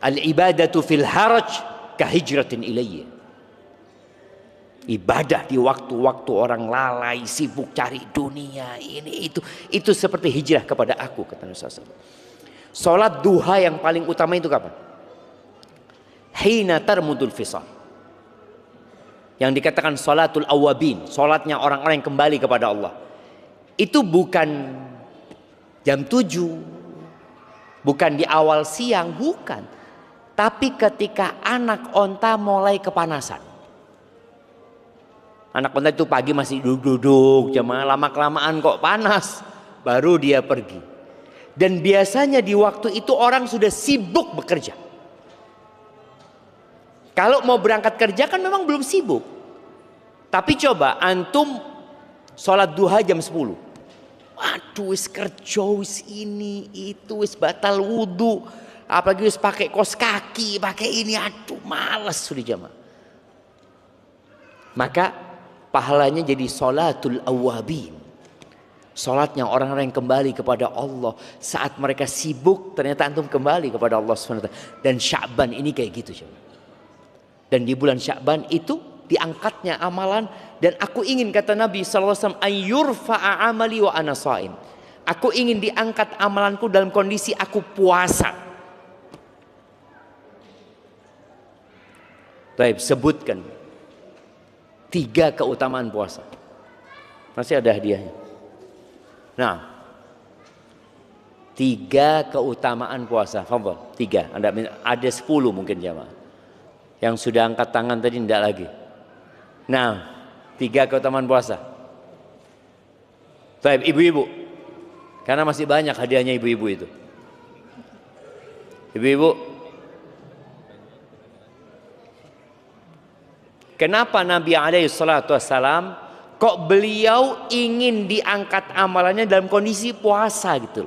Speaker 2: Al-ibadatu fil haraj kahijratin ilayya. Ibadah di waktu-waktu orang lalai, sibuk cari dunia, ini itu seperti hijrah kepada aku, kata Nabi SAW. Salat duha yang paling utama itu kapan? Hina tarmudul fisal. Yang dikatakan salatul awabin, salatnya orang-orang yang kembali kepada Allah. Itu bukan jam 7, bukan di awal siang, bukan. Tapi ketika anak onta mulai kepanasan. Anak onta itu pagi masih duduk-duduk, jemaah, lama-kelamaan kok panas, baru dia pergi. Dan biasanya di waktu itu orang sudah sibuk bekerja. Kalau mau berangkat kerja kan memang belum sibuk. Tapi coba antum sholat duha jam 10. Waduh, wis kerja, wis ini itu, wis batal wudhu. Apalagi wis pakai kos kaki, pakai ini, aduh malas sudah jamaah. Maka pahalanya jadi sholatul awabin. Salatnya orang-orang yang kembali kepada Allah. Saat mereka sibuk, ternyata antum kembali kepada Allah SWT. Dan Sya'ban ini kayak gitu. Dan di bulan Sya'ban itu diangkatnya amalan. Dan aku ingin, kata Nabi SAW, ayyurfa'a amali wa ana sha'im. Aku ingin diangkat amalanku dalam kondisi aku puasa. Baik, sebutkan 3 keutamaan puasa. Masih ada hadiahnya. Nah, 3 keutamaan puasa. Fadhal, 3. Ada 10 mungkin jamaah. Yang sudah angkat tangan tadi tidak lagi. Nah, 3 keutamaan puasa. Baik, ibu-ibu. Karena masih banyak hadiahnya ibu-ibu itu. Ibu-ibu, kenapa Nabi SAW kok beliau ingin diangkat amalannya dalam kondisi puasa gitu?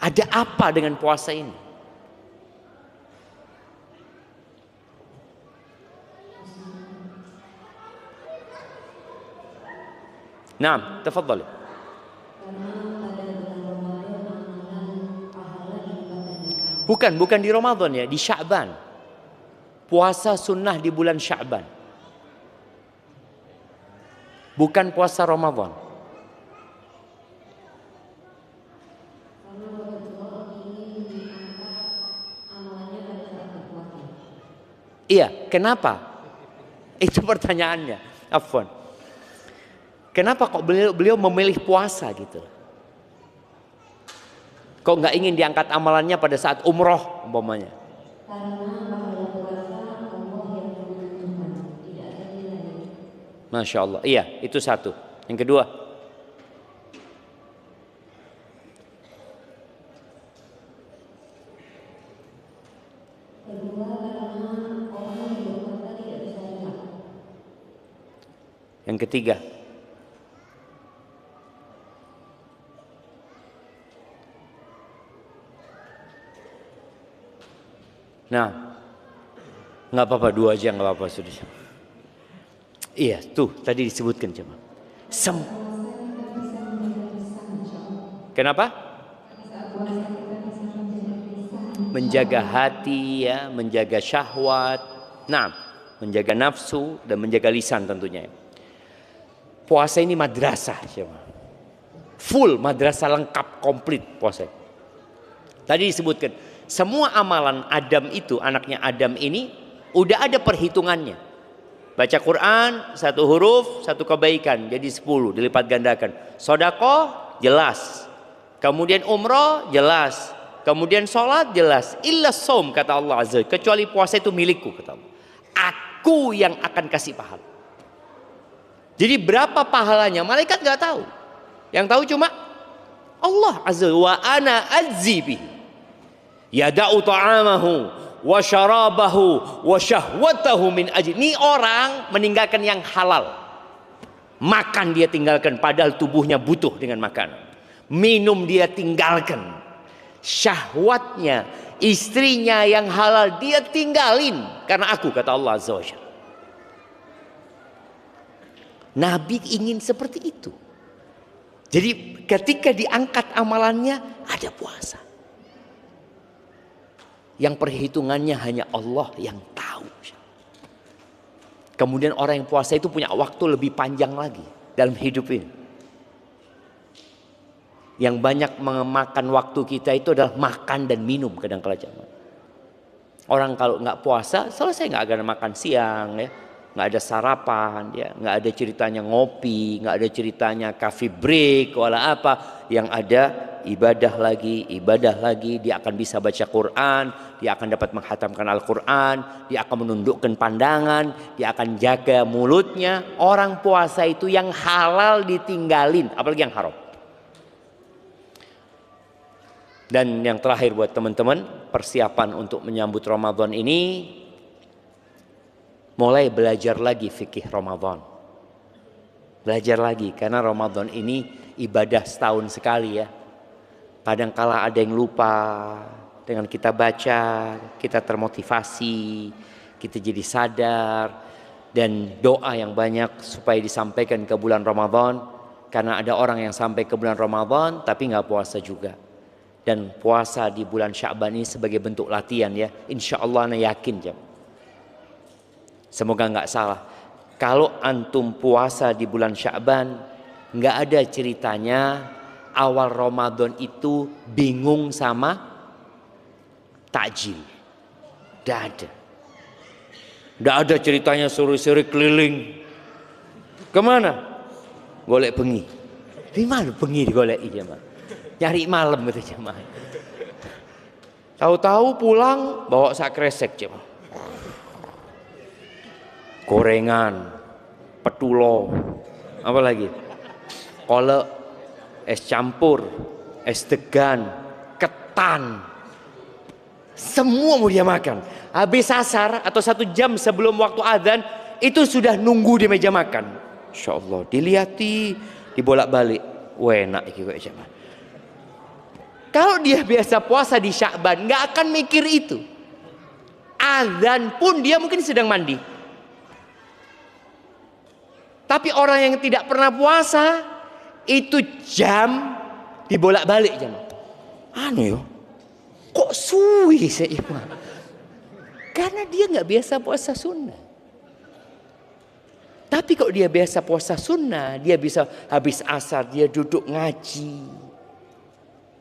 Speaker 2: Ada apa dengan puasa ini? Naam, tafadhali. Bukan di Ramadan ya, di Sya'ban. Puasa sunnah di bulan Sya'ban. Bukan puasa Ramadan. Iya, kenapa? Itu pertanyaannya. Afwan. Kenapa kok beliau memilih puasa gitu? Kok nggak ingin diangkat amalannya pada saat umroh umpamanya? Masya Allah. Iya, itu satu. Yang kedua, yang ketiga, nah, nggak apa-apa, 2 aja nggak apa-apa sudah. Iya, tuh tadi disebutkan coba. Kenapa? Menjaga hati ya, menjaga syahwat. Nah, menjaga nafsu, dan menjaga lisan tentunya. Puasa ini madrasah, full madrasah, lengkap, komplit puasa. Tadi disebutkan semua amalan Adam itu, anaknya Adam ini udah ada perhitungannya. Baca Quran 1 huruf 1 kebaikan jadi 10 dilipat gandakan. Sedekah jelas. Kemudian umroh jelas. Kemudian sholat jelas. Illa shaum kata Allah Azza, kecuali puasa itu milikku kata Allah. Aku yang akan kasih pahala. Jadi berapa pahalanya malaikat nggak tahu. Yang tahu cuma Allah Azza wa ana azibi. Yada'u ta'amahu wa syarabahu wa syahwatahu min ajli. Ini orang meninggalkan yang halal. Makan dia tinggalkan padahal tubuhnya butuh dengan makanan. Minum dia tinggalkan. Syahwatnya, istrinya yang halal dia tinggalin karena aku kata Allah Azza wa Jalla. Nabi ingin seperti itu. Jadi ketika diangkat amalannya ada puasa. Yang perhitungannya hanya Allah yang tahu. Kemudian orang yang puasa itu punya waktu lebih panjang lagi dalam hidup ini. Yang banyak memakan waktu kita itu adalah makan dan minum kadang-kala jamaah. Orang kalau nggak puasa selesai nggak ada makan siang ya, nggak ada sarapan ya, nggak ada ceritanya ngopi, nggak ada ceritanya coffee break wala apa. Yang ada ibadah lagi, dia akan bisa baca Quran, dia akan dapat menghatamkan Al-Quran, dia akan menundukkan pandangan, dia akan jaga mulutnya. Orang puasa itu yang halal ditinggalin, apalagi yang haram. Dan yang terakhir buat teman-teman, persiapan untuk menyambut Ramadan ini, mulai belajar lagi fikih Ramadan. Belajar lagi, karena Ramadan ini ibadah setahun sekali ya. Kadangkala ada yang lupa, dengan kita baca, kita termotivasi, kita jadi sadar, dan doa yang banyak supaya disampaikan ke bulan Ramadan. Karena ada orang yang sampai ke bulan Ramadan tapi nggak puasa juga. Dan puasa di bulan Sya'ban ini sebagai bentuk latihan ya. Insya Allah ana yakin jam. Semoga nggak salah. Kalau antum puasa di bulan Sya'ban, nggak ada ceritanya awal Ramadan itu bingung sama takjil. Nggak ada. Nggak ada ceritanya sore-sore keliling. Kemana? Golek bengi. Di mana bengi digolek jemaah? Nyari malam gitu jemaah. Tahu-tahu pulang bawa sak kresek jemaah. Gorengan, petulo, apa lagi? Kolak, es campur, es degan, ketan. Semua mau dia makan. Habis asar atau 1 jam sebelum waktu adzan itu sudah nunggu di meja makan. Insya Allah dilihat dibolak-balik. Enak iki kok jemaah. Kalau dia biasa puasa di Sya'ban nggak akan mikir itu. Adzan pun dia mungkin sedang mandi. Tapi orang yang tidak pernah puasa itu jam dibolak-balik jam. Aneh yo. Kok suwi sih Imam? Karena dia nggak biasa puasa sunnah. Tapi kalau dia biasa puasa sunnah, dia bisa habis asar dia duduk ngaji.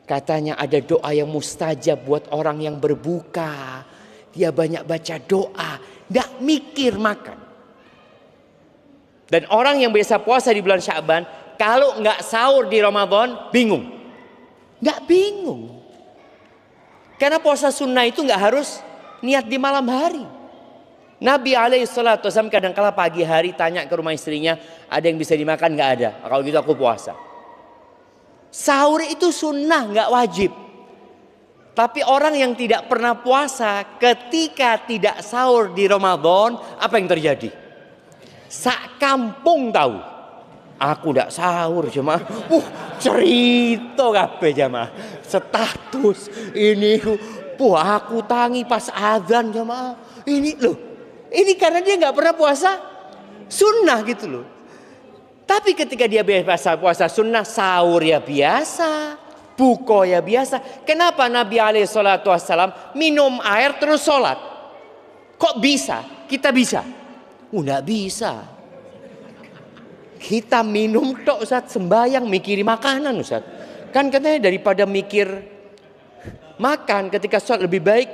Speaker 2: Katanya ada doa yang mustajab buat orang yang berbuka. Dia banyak baca doa, nggak mikir makan. Dan orang yang biasa puasa di bulan Sya'ban, kalau nggak sahur di Ramadan, bingung. Nggak bingung. Karena puasa sunnah itu nggak harus niat di malam hari. Nabi SAW kadang-kala pagi hari tanya ke rumah istrinya, ada yang bisa dimakan nggak ada? Kalau gitu aku puasa. Sahur itu sunnah, nggak wajib. Tapi orang yang tidak pernah puasa, ketika tidak sahur di Ramadan, apa yang terjadi? Sak kampung tahu. Aku tidak sahur jemaah. Cerita kabeh jemaah. Status ini aku tangi pas azan jemaah. Ini loh. Ini karena dia nggak pernah puasa sunnah gitu loh. Tapi ketika dia biasa puasa sunnah, sahur ya biasa, buka ya biasa. Kenapa Nabi SAW minum air terus sholat? Kok bisa? Kita bisa. Nggak bisa. Kita minum tok Ustaz, sembayang mikiri makanan Ustaz. Kan katanya daripada mikir makan ketika sholat lebih baik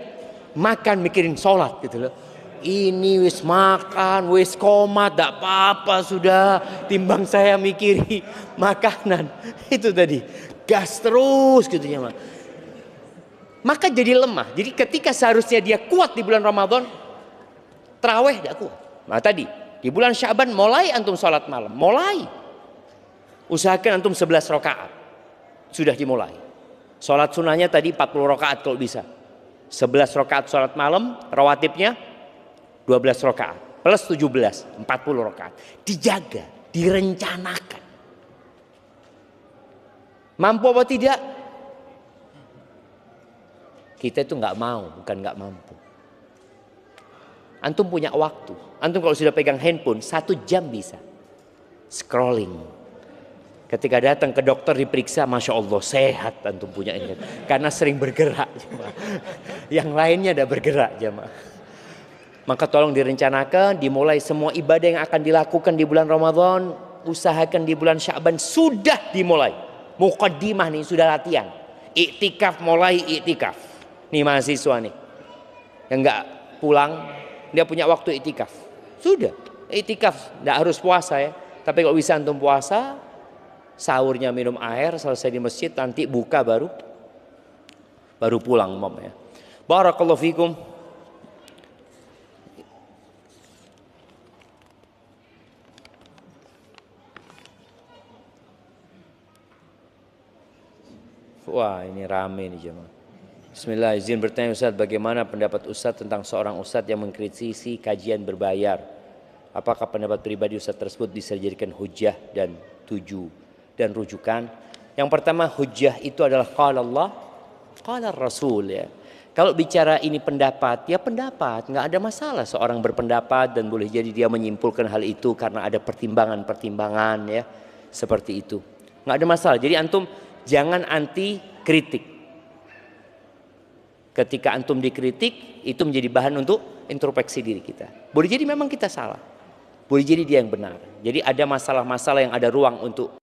Speaker 2: makan mikirin sholat gitu loh. Ini wis makan, wis komat, tak apa-apa sudah. Timbang saya mikiri makanan. Itu tadi, gas terus gitu ya. Maka jadi lemah. Jadi ketika seharusnya dia kuat di bulan Ramadan, tarawih tidak kuat. Nah tadi, di bulan Sya'ban mulai antum sholat malam. Mulai. Usahakan antum 11 rakaat. Sudah dimulai. Sholat sunnahnya tadi 40 rakaat kalau bisa. 11 rakaat sholat malam, rawatibnya 12 rakaat plus 17, 40 rakaat. Dijaga, direncanakan. Mampu apa tidak? Kita itu nggak mau, bukan nggak mampu. Antum punya waktu. Antum kalau sudah pegang handphone 1 jam bisa scrolling. Ketika datang ke dokter diperiksa, Masya Allah sehat antum punya ini. Karena sering bergerak. Yang lainnya ada bergerak jemaah. Maka tolong direncanakan, dimulai semua ibadah yang akan dilakukan di bulan Ramadan. Usahakan di bulan Sya'ban sudah dimulai. Muqaddimah nih, sudah latihan. Iktikaf, mulai iktikaf. Nih mahasiswa nih. Yang nggak pulang, dia punya waktu iktikaf. Sudah, iktikaf. Nggak harus puasa ya. Tapi kalau bisa antum puasa, sahurnya minum air, selesai di masjid, nanti buka baru pulang mom ya. Barakallahu fikum. Wah ini rame nih jemaah. Bismillah, izin bertanya Ustaz, bagaimana pendapat Ustaz tentang seorang Ustaz yang mengkritisi kajian berbayar? Apakah pendapat pribadi Ustaz tersebut bisa dijadikan hujah dan rujukan? Yang pertama, hujah itu adalah qala Allah, qala Rasul ya. Kalau bicara ini pendapat, ya pendapat, nggak ada masalah seorang berpendapat dan boleh jadi dia menyimpulkan hal itu karena ada pertimbangan-pertimbangan ya, seperti itu. Nggak ada masalah. Jadi antum jangan anti kritik. Ketika antum dikritik, itu menjadi bahan untuk introspeksi diri kita. Boleh jadi memang kita salah. Boleh jadi dia yang benar. Jadi ada masalah-masalah yang ada ruang untuk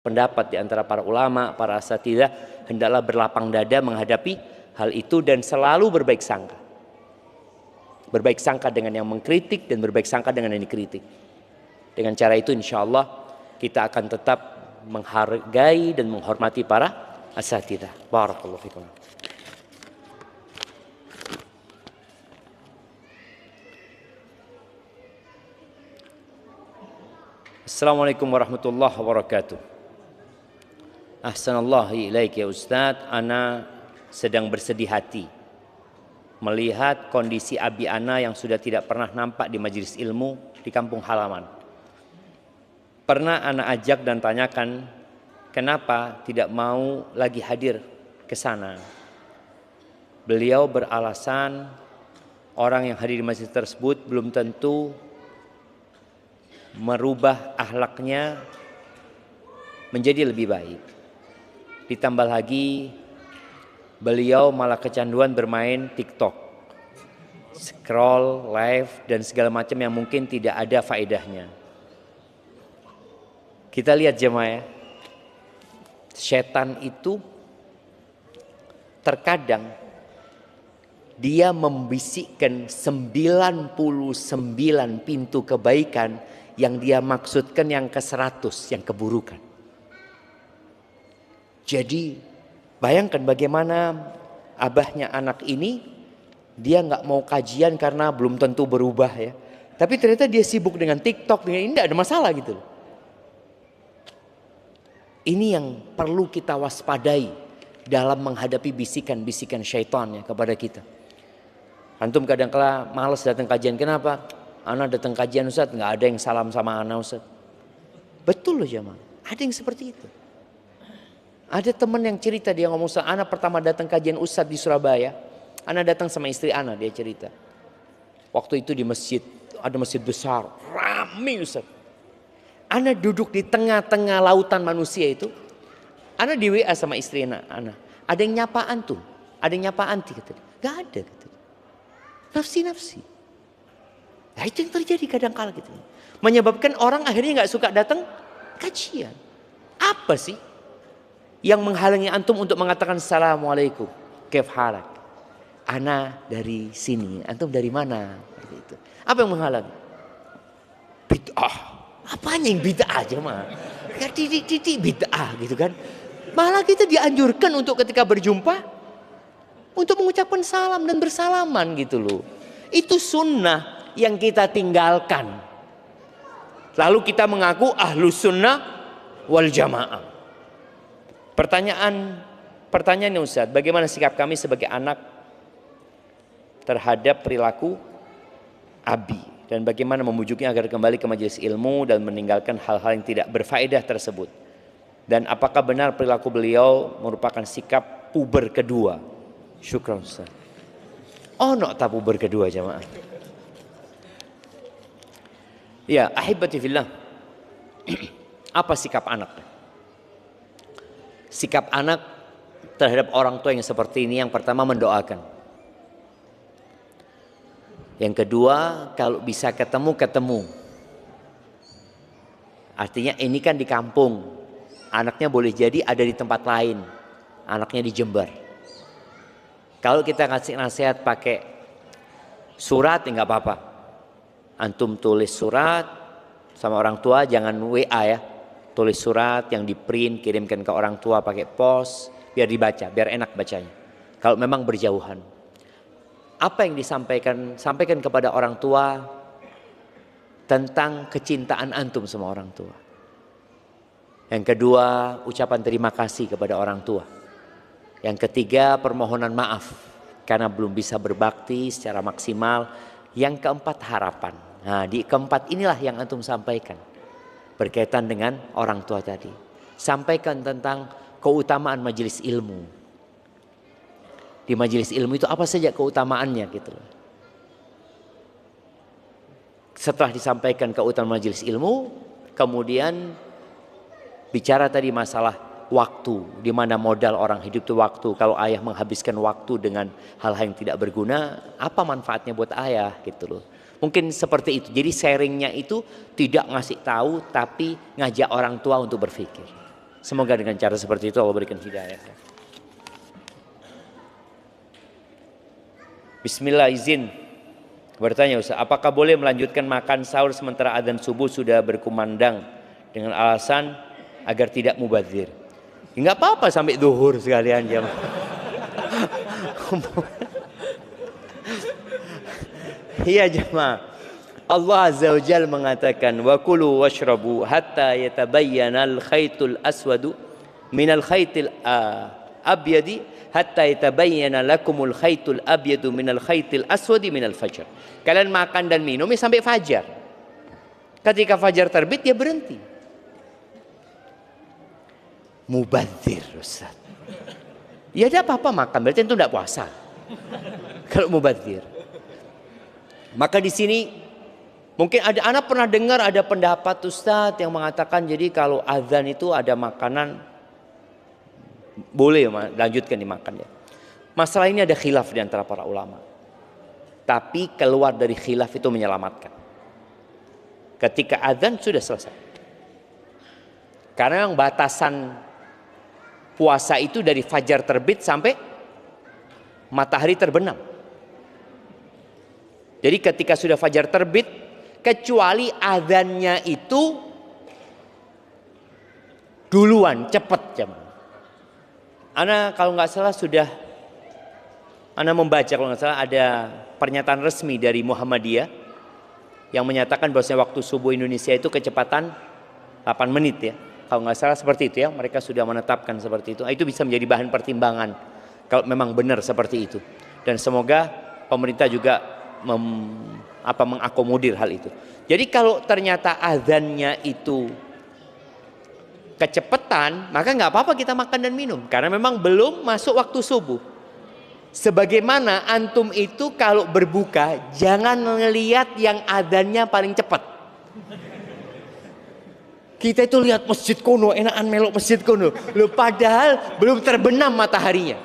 Speaker 2: pendapat di antara para ulama, para asatidzah, hendaklah berlapang dada menghadapi hal itu dan selalu berbaik sangka. Berbaik sangka dengan yang mengkritik dan berbaik sangka dengan yang dikritik. Dengan cara itu insya Allah kita akan tetap menghargai dan menghormati para asatidzah. Barakallahu fikum. Assalamualaikum warahmatullahi wabarakatuh. Ahsanallahu ilaik ya Ustaz. Ana sedang bersedih hati melihat kondisi abi ana yang sudah tidak pernah nampak di majelis ilmu di kampung halaman. Pernah ana ajak dan tanyakan kenapa tidak mau lagi hadir ke sana. Beliau beralasan orang yang hadir di masjid tersebut belum tentu merubah akhlaknya menjadi lebih baik. Ditambah lagi beliau malah kecanduan bermain TikTok, scroll, live dan segala macam yang mungkin tidak ada faedahnya. Kita lihat jemaah ya, setan itu terkadang dia membisikkan 99 pintu kebaikan yang dia maksudkan yang ke-100 yang keburukan. Jadi bayangkan bagaimana abahnya anak ini, dia nggak mau kajian karena belum tentu berubah ya. Tapi ternyata dia sibuk dengan TikTok, dengan ini tidak ada masalah gitu. Ini yang perlu kita waspadai dalam menghadapi bisikan-bisikan syaitan ya kepada kita. Antum kadang-kala malas datang kajian, kenapa? Ana datang kajian Ustaz, nggak ada yang salam sama ana Ustaz. Betul loh jemaah, ada yang seperti itu. Ada teman yang cerita, dia ngomong, Ustaz, ana pertama datang kajian Ustaz di Surabaya, ana datang sama istri ana, dia cerita. Waktu itu di masjid, ada masjid besar, ramai Ustaz. Ana duduk di tengah-tengah lautan manusia itu, ana di WA sama istri ana. Ada yang nyapa antum, ada yang nyapa anti, kata dia. Gak ada, kata dia. Nafsi-nafsi. Nah, itu yang terjadi kadang-kala gitu. Menyebabkan orang akhirnya nggak suka datang kajian. Apa sih yang menghalangi antum untuk mengatakan assalamualaikum, kaif halak? Ana dari sini, antum dari mana? Gitu. Apa yang menghalangi? Bid'ah. Apanya yang bid'ah aja mah? Titik bid'ah gitu kan. Malah kita dianjurkan untuk ketika berjumpa untuk mengucapkan salam dan bersalaman gitu loh. Itu sunnah yang kita tinggalkan. Lalu kita mengaku ahlus sunnah wal jamaah. Pertanyaannya Ustaz, bagaimana sikap kami sebagai anak terhadap perilaku abi, dan bagaimana memujuknya agar kembali ke majelis ilmu dan meninggalkan hal-hal yang tidak berfaedah tersebut? Dan apakah benar perilaku beliau merupakan sikap puber kedua? Syukran Ustaz. Oh, tak puber kedua jamaah. Ya, ahibati fillah. Apa sikap anak? Sikap anak terhadap orang tua yang seperti ini, yang pertama mendoakan. Yang kedua, kalau bisa ketemu. Artinya ini kan di kampung, anaknya boleh jadi ada di tempat lain, anaknya di Jember. Kalau kita kasih nasihat pakai surat, ya nggak apa-apa. Antum tulis surat sama orang tua, jangan WA ya. Tulis surat yang di print, kirimkan ke orang tua pakai pos, biar dibaca, biar enak bacanya. Kalau memang berjauhan. Apa yang disampaikan? Sampaikan kepada orang tua tentang kecintaan antum sama orang tua. Yang kedua, ucapan terima kasih kepada orang tua. Yang ketiga, permohonan maaf karena belum bisa berbakti secara maksimal. Yang keempat, harapan. Nah, di keempat inilah yang antum sampaikan berkaitan dengan orang tua tadi. Sampaikan tentang keutamaan majelis ilmu. Di majelis ilmu itu apa saja keutamaannya gitu loh. Setelah disampaikan keutamaan majelis ilmu, kemudian bicara tadi masalah waktu, di mana modal orang hidup itu waktu. Kalau ayah menghabiskan waktu dengan hal-hal yang tidak berguna, apa manfaatnya buat ayah gitu loh. Mungkin seperti itu. Jadi sharingnya itu tidak ngasih tahu, tapi ngajak orang tua untuk berpikir. Semoga dengan cara seperti itu Allah berikan hidayah. Bismillah, izin bertanya Ustaz, apakah boleh melanjutkan makan sahur sementara adzan subuh sudah berkumandang dengan alasan agar tidak mubadzir? Enggak apa-apa sampai zuhur sekalian jam. Iya jemaah. Allah Azza wa Jalla mengatakan wa kulu washrabu hatta yatabayyana al-khaytul aswadu minal khaytil abyadi hatta yatabayyana lakumul khaytul abyadu minal khaytil aswadi minal fajr. Kalian makan dan minum sampai fajar. Ketika fajar terbit dia berhenti. Mubadzir Ustaz. Ya ada apa-apa makan, berarti itu tidak puasa. Kalau mubadzir. Maka di sini mungkin ada anak pernah dengar ada pendapat Ustaz yang mengatakan jadi kalau azan itu ada makanan boleh lanjutkan dimakan ya. Masalah ini ada khilaf di antara para ulama. Tapi keluar dari khilaf itu menyelamatkan. Ketika azan sudah selesai. Karena yang batasan puasa itu dari fajar terbit sampai matahari terbenam. Jadi ketika sudah fajar terbit, kecuali azannya itu duluan, cepat jam. Ana kalau nggak salah sudah, Ana membaca kalau nggak salah ada pernyataan resmi dari Muhammadiyah yang menyatakan bahwasanya waktu subuh Indonesia itu kecepatan 8 menit ya. Kalau nggak salah seperti itu ya, mereka sudah menetapkan seperti itu. Itu bisa menjadi bahan pertimbangan kalau memang benar seperti itu. Dan semoga pemerintah juga mengakomodir hal itu. Jadi kalau ternyata azannya itu kecepatan, maka nggak apa-apa kita makan dan minum karena memang belum masuk waktu subuh. Sebagaimana antum itu kalau berbuka jangan ngelihat yang azannya paling cepat. Kita itu lihat masjid kono, enakan melok masjid kono. Loh, padahal belum terbenam mataharinya.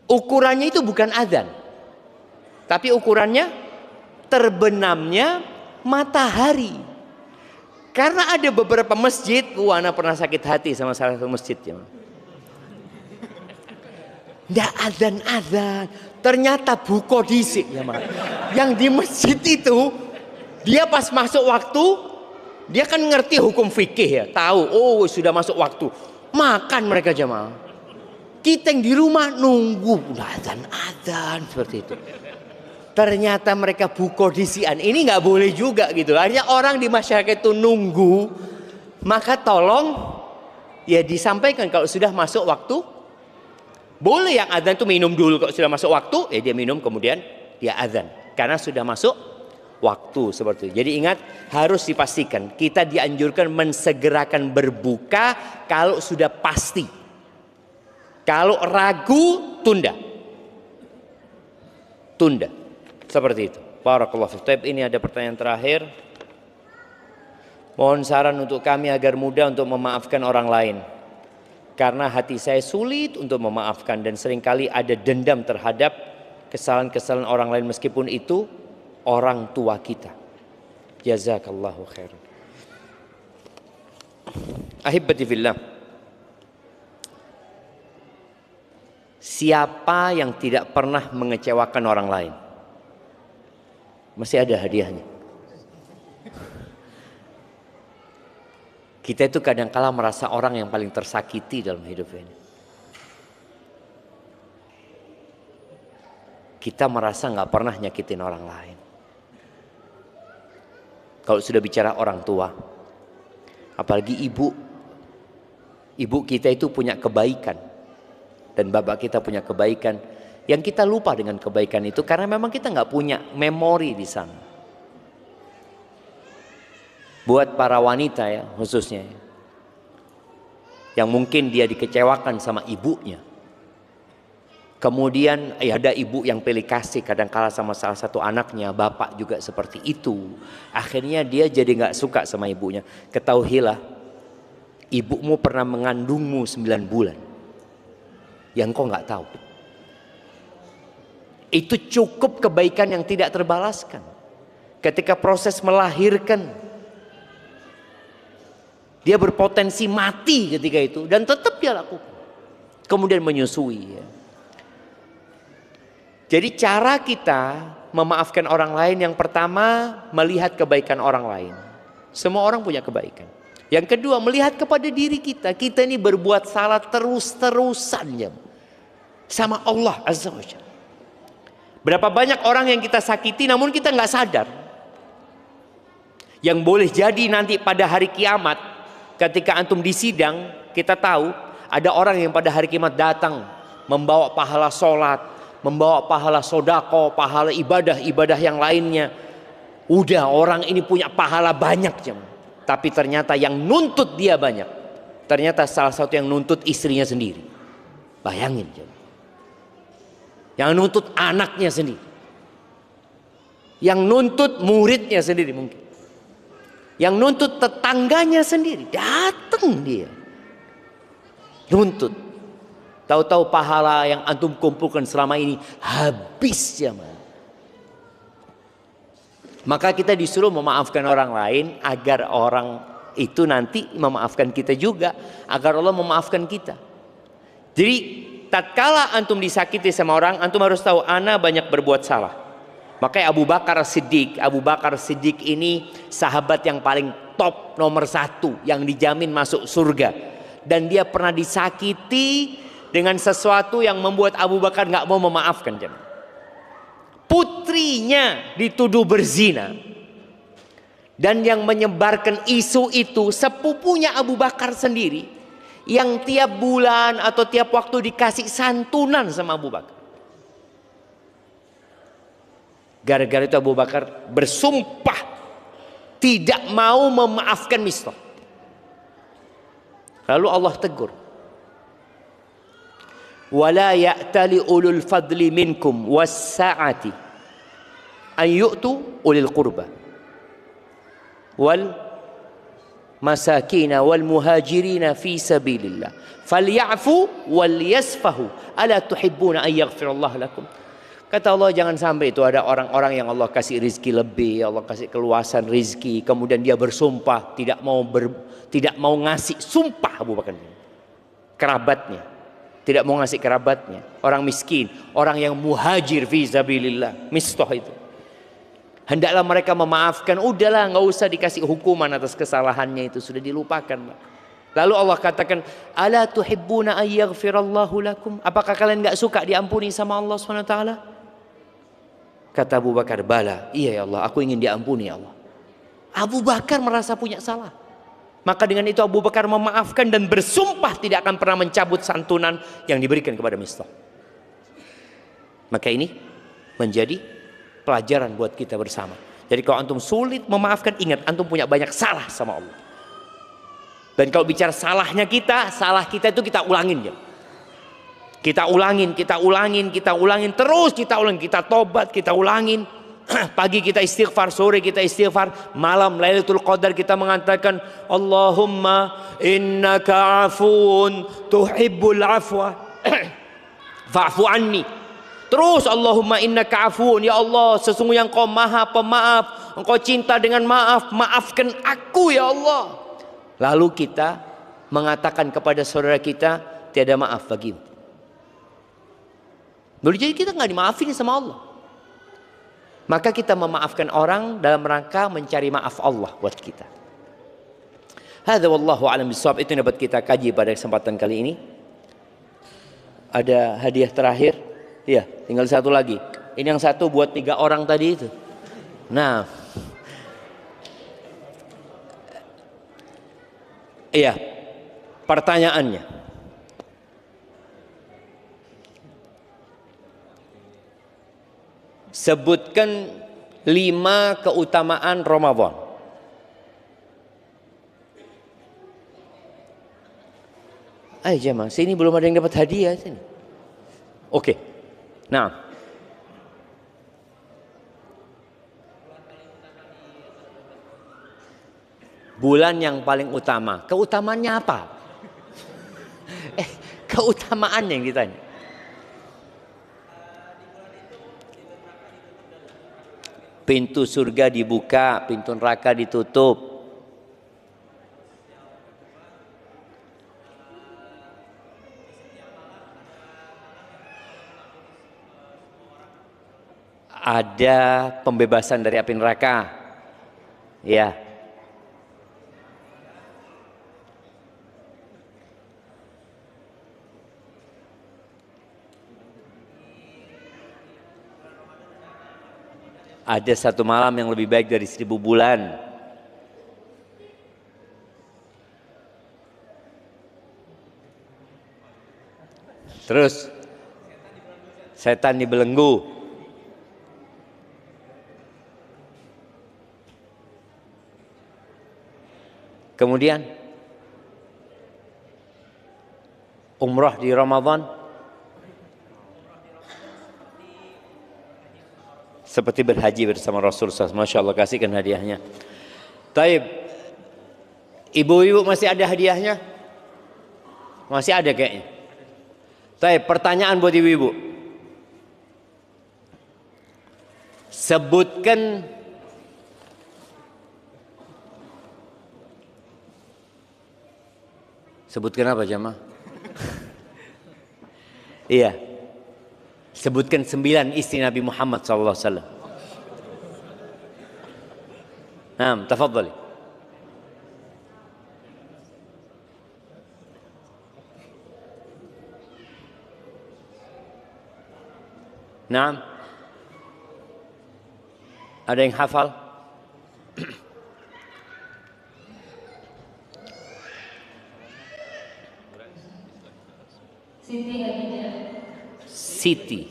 Speaker 2: Ukurannya itu bukan azan. Tapi ukurannya terbenamnya matahari. Karena ada beberapa masjid, ana pernah sakit hati sama salah satu masjid ya. Nggak adzan-adzan, ternyata buko disik ya Mas. Yang di masjid itu dia pas masuk waktu, dia kan ngerti hukum fikih ya, tahu oh sudah masuk waktu, makan mereka jamaah. Kita yang di rumah nunggu udah adzan-adzan seperti itu. Ternyata mereka buko disian. Ini nggak boleh juga gitu. Artinya orang di masyarakat itu nunggu, maka tolong ya disampaikan kalau sudah masuk waktu. Boleh yang adzan itu minum dulu, kalau sudah masuk waktu ya dia minum kemudian dia adzan karena sudah masuk waktu seperti itu. Jadi ingat, harus dipastikan kita dianjurkan mensegerakan berbuka kalau sudah pasti. Kalau ragu tunda. Seperti itu. Barakallahu fiik. Ini ada pertanyaan terakhir. Mohon saran untuk kami agar mudah untuk memaafkan orang lain. Karena hati saya sulit untuk memaafkan dan seringkali ada dendam terhadap kesalahan-kesalahan orang lain meskipun itu orang tua kita. Jazakallahu khairan. Ahibbati fillah. Siapa yang tidak pernah mengecewakan orang lain? Masih ada hadiahnya. Kita itu kadang-kala merasa orang yang paling tersakiti dalam hidup ini. Kita merasa nggak pernah nyakitin orang lain. Kalau sudah bicara orang tua, apalagi ibu kita itu punya kebaikan dan bapak kita punya kebaikan, yang kita lupa dengan kebaikan itu karena memang kita nggak punya memori di sana. Buat para wanita ya khususnya, yang mungkin dia dikecewakan sama ibunya, kemudian ya ada ibu yang pilih kasih kadang-kala sama salah satu anaknya, bapak juga seperti itu, akhirnya dia jadi nggak suka sama ibunya. Ketahuilah, ibumu pernah mengandungmu 9 bulan yang kau nggak tahu. Itu cukup kebaikan yang tidak terbalaskan. Ketika proses melahirkan, dia berpotensi mati ketika itu dan tetap dia lakukan. Kemudian menyusui ya. Jadi cara kita memaafkan orang lain, yang pertama melihat kebaikan orang lain. Semua orang punya kebaikan. Yang kedua melihat kepada diri kita. Kita ini berbuat salah terus-terusan ya, sama Allah Azza wa Jalla. Berapa banyak orang yang kita sakiti namun kita nggak sadar. Yang boleh jadi nanti pada hari kiamat, ketika antum di sidang, kita tahu ada orang yang pada hari kiamat datang membawa pahala sholat, membawa pahala sodako, pahala ibadah yang lainnya. Udah orang ini punya pahala banyak jam. Tapi ternyata yang nuntut dia banyak. Ternyata salah satu yang nuntut istrinya sendiri. Bayangin jam. Yang nuntut anaknya sendiri. Yang nuntut muridnya sendiri mungkin. Yang nuntut tetangganya sendiri, datang dia nuntut. Tahu-tahu pahala yang antum kumpulkan selama ini habis ya man. Maka kita disuruh memaafkan orang lain agar orang itu nanti memaafkan kita juga, agar Allah memaafkan kita. Jadi tatkala antum disakiti sama orang, antum harus tahu ana banyak berbuat salah. Makanya Abu Bakar Siddiq ini sahabat yang paling top nomor 1 yang dijamin masuk surga. Dan dia pernah disakiti dengan sesuatu yang membuat Abu Bakar nggak mau memaafkan. Putrinya dituduh berzina. Dan yang menyebarkan isu itu sepupunya Abu Bakar sendiri. Yang tiap bulan atau tiap waktu dikasih santunan sama Abu Bakar. Gara-gara itu Abu Bakar bersumpah tidak mau memaafkan Mistah. Lalu Allah tegur. Wala ya'tali ulul fadli minkum was-sa'ati an yu'tu ulil qurba wal masakina wal muhajirina fi sabilillah falya'fu wal yasfahu ala tuhibbuna an yaghfirallahu lakum. Kata Allah, jangan sampai itu ada orang-orang yang Allah kasih rizki lebih, Allah kasih keluasan rizki, kemudian dia bersumpah tidak mau ngasih, sumpah Abu Bakar, kerabatnya tidak mau ngasih, kerabatnya orang miskin, orang yang muhajir fi sabilillah, Mistah itu. Hendaklah mereka memaafkan, udahlah nggak usah dikasih hukuman atas kesalahannya itu, sudah dilupakan. Lalu Allah katakan, ala tuhibbuna ayyaghfirallahu lakum, apakah kalian nggak suka diampuni sama Allah SWT? Kata Abu Bakar, bala, iya ya Allah, aku ingin diampuni ya Allah. Abu Bakar merasa punya salah, maka dengan itu Abu Bakar memaafkan dan bersumpah tidak akan pernah mencabut santunan yang diberikan kepada Mistah. Maka ini menjadi pelajaran buat kita bersama. Jadi kalau antum sulit memaafkan, ingat antum punya banyak salah sama Allah. Dan kalau bicara salahnya kita, salah kita itu kita ulangin ya. Kita ulangin, terus kita ulangin, kita tobat, kita ulangin. Pagi kita istighfar, sore kita istighfar, malam Lailatul Qadar kita mengatakan Allahumma innaka afuun tuhibbul afwa fa'fu anni. Terus Allahumma innaka afuun, ya Allah sesungguhnya Engkau Maha Pemaaf, Engkau cinta dengan maaf, maafkan aku ya Allah. Lalu kita mengatakan kepada saudara kita, tiada maaf bagimu. Boleh jadi kita nggak dimaafin sama Allah. Maka kita memaafkan orang dalam rangka mencari maaf Allah buat kita. Hadza wallahu a'lam bishawab. Itu yang dapat kita kaji pada kesempatan kali ini. Ada hadiah terakhir. Iya, tinggal satu lagi. Ini yang satu buat 3 orang tadi itu. Nah, iya, pertanyaannya, sebutkan 5 keutamaan Ramadan. Ayo jemaah, sini belum ada yang dapat hadiah sini. Oke. Nah, bulan yang paling utama, keutamaannya apa? Keutamaan yang ditanya. Pintu surga dibuka, pintu neraka ditutup. Ada pembebasan dari api neraka. Ya. Ada 1 malam yang lebih baik dari 1000 bulan. Terus setan dibelenggu. Kemudian umrah di Ramadan seperti berhaji bersama Rasulullah. Masya Allah, kasihkan hadiahnya. Taib, ibu-ibu masih ada hadiahnya? Masih ada kayaknya. Taib, pertanyaan buat ibu-ibu. Sebutkan apa jemaah? Iya. Sebutkan 9 istri Nabi Muhammad SAW. Naam, tafadhali. Naam. Ada yang hafal?
Speaker 1: Siti Khadijah.
Speaker 2: Siti.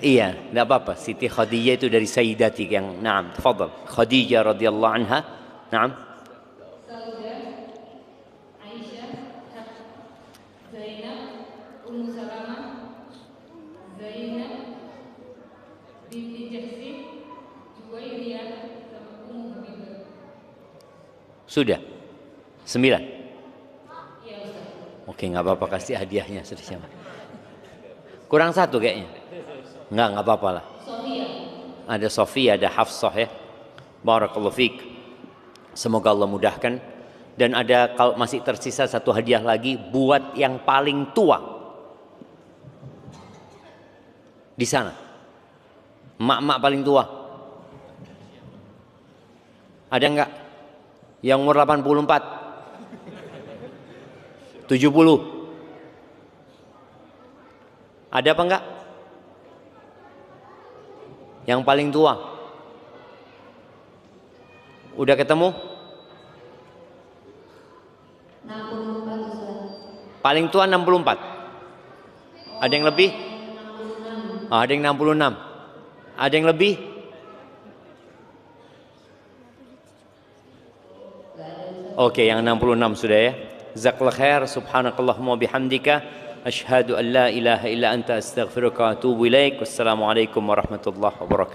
Speaker 2: Iya, enggak apa-apa. Siti Khadijah itu dari Sayyidati yang naam, tafadhal. Khadijah radhiyallahu anha. Naam.
Speaker 1: Saudah, Aisyah, Zainab, Ummu Salamah, Zainab, binti Jahsin, Juwairiyah, sama Ummu Habibah.
Speaker 2: Sudah. 9.
Speaker 1: Iya Ustaz.
Speaker 2: Oke, nggak apa-apa, kasih hadiahnya sudah siapa. Kurang 1 kayaknya. Enggak apa-apa lah.
Speaker 1: Sofia.
Speaker 2: Ada Sofia, ada Hafsah ya. Barakallahu fiik. Semoga Allah mudahkan. Dan ada kalau masih tersisa satu hadiah lagi buat yang paling tua di sana. Mak-mak paling tua. Ada enggak? Yang umur 84? 70? Ada apa enggak? Yang paling tua? Udah ketemu?
Speaker 1: 64 Ustaz.
Speaker 2: Paling tua 64. Ada yang lebih?
Speaker 1: 66.
Speaker 2: Ada yang 66. Ada yang lebih? Oke, yang 66 sudah ya. Jazakallahu khair, subhanakallahumma bihamdika asyhadu an la ilaha illa anta astaghfiruka wa atubu ilaik. Wassalamualaikum warahmatullahi wabarakatuh.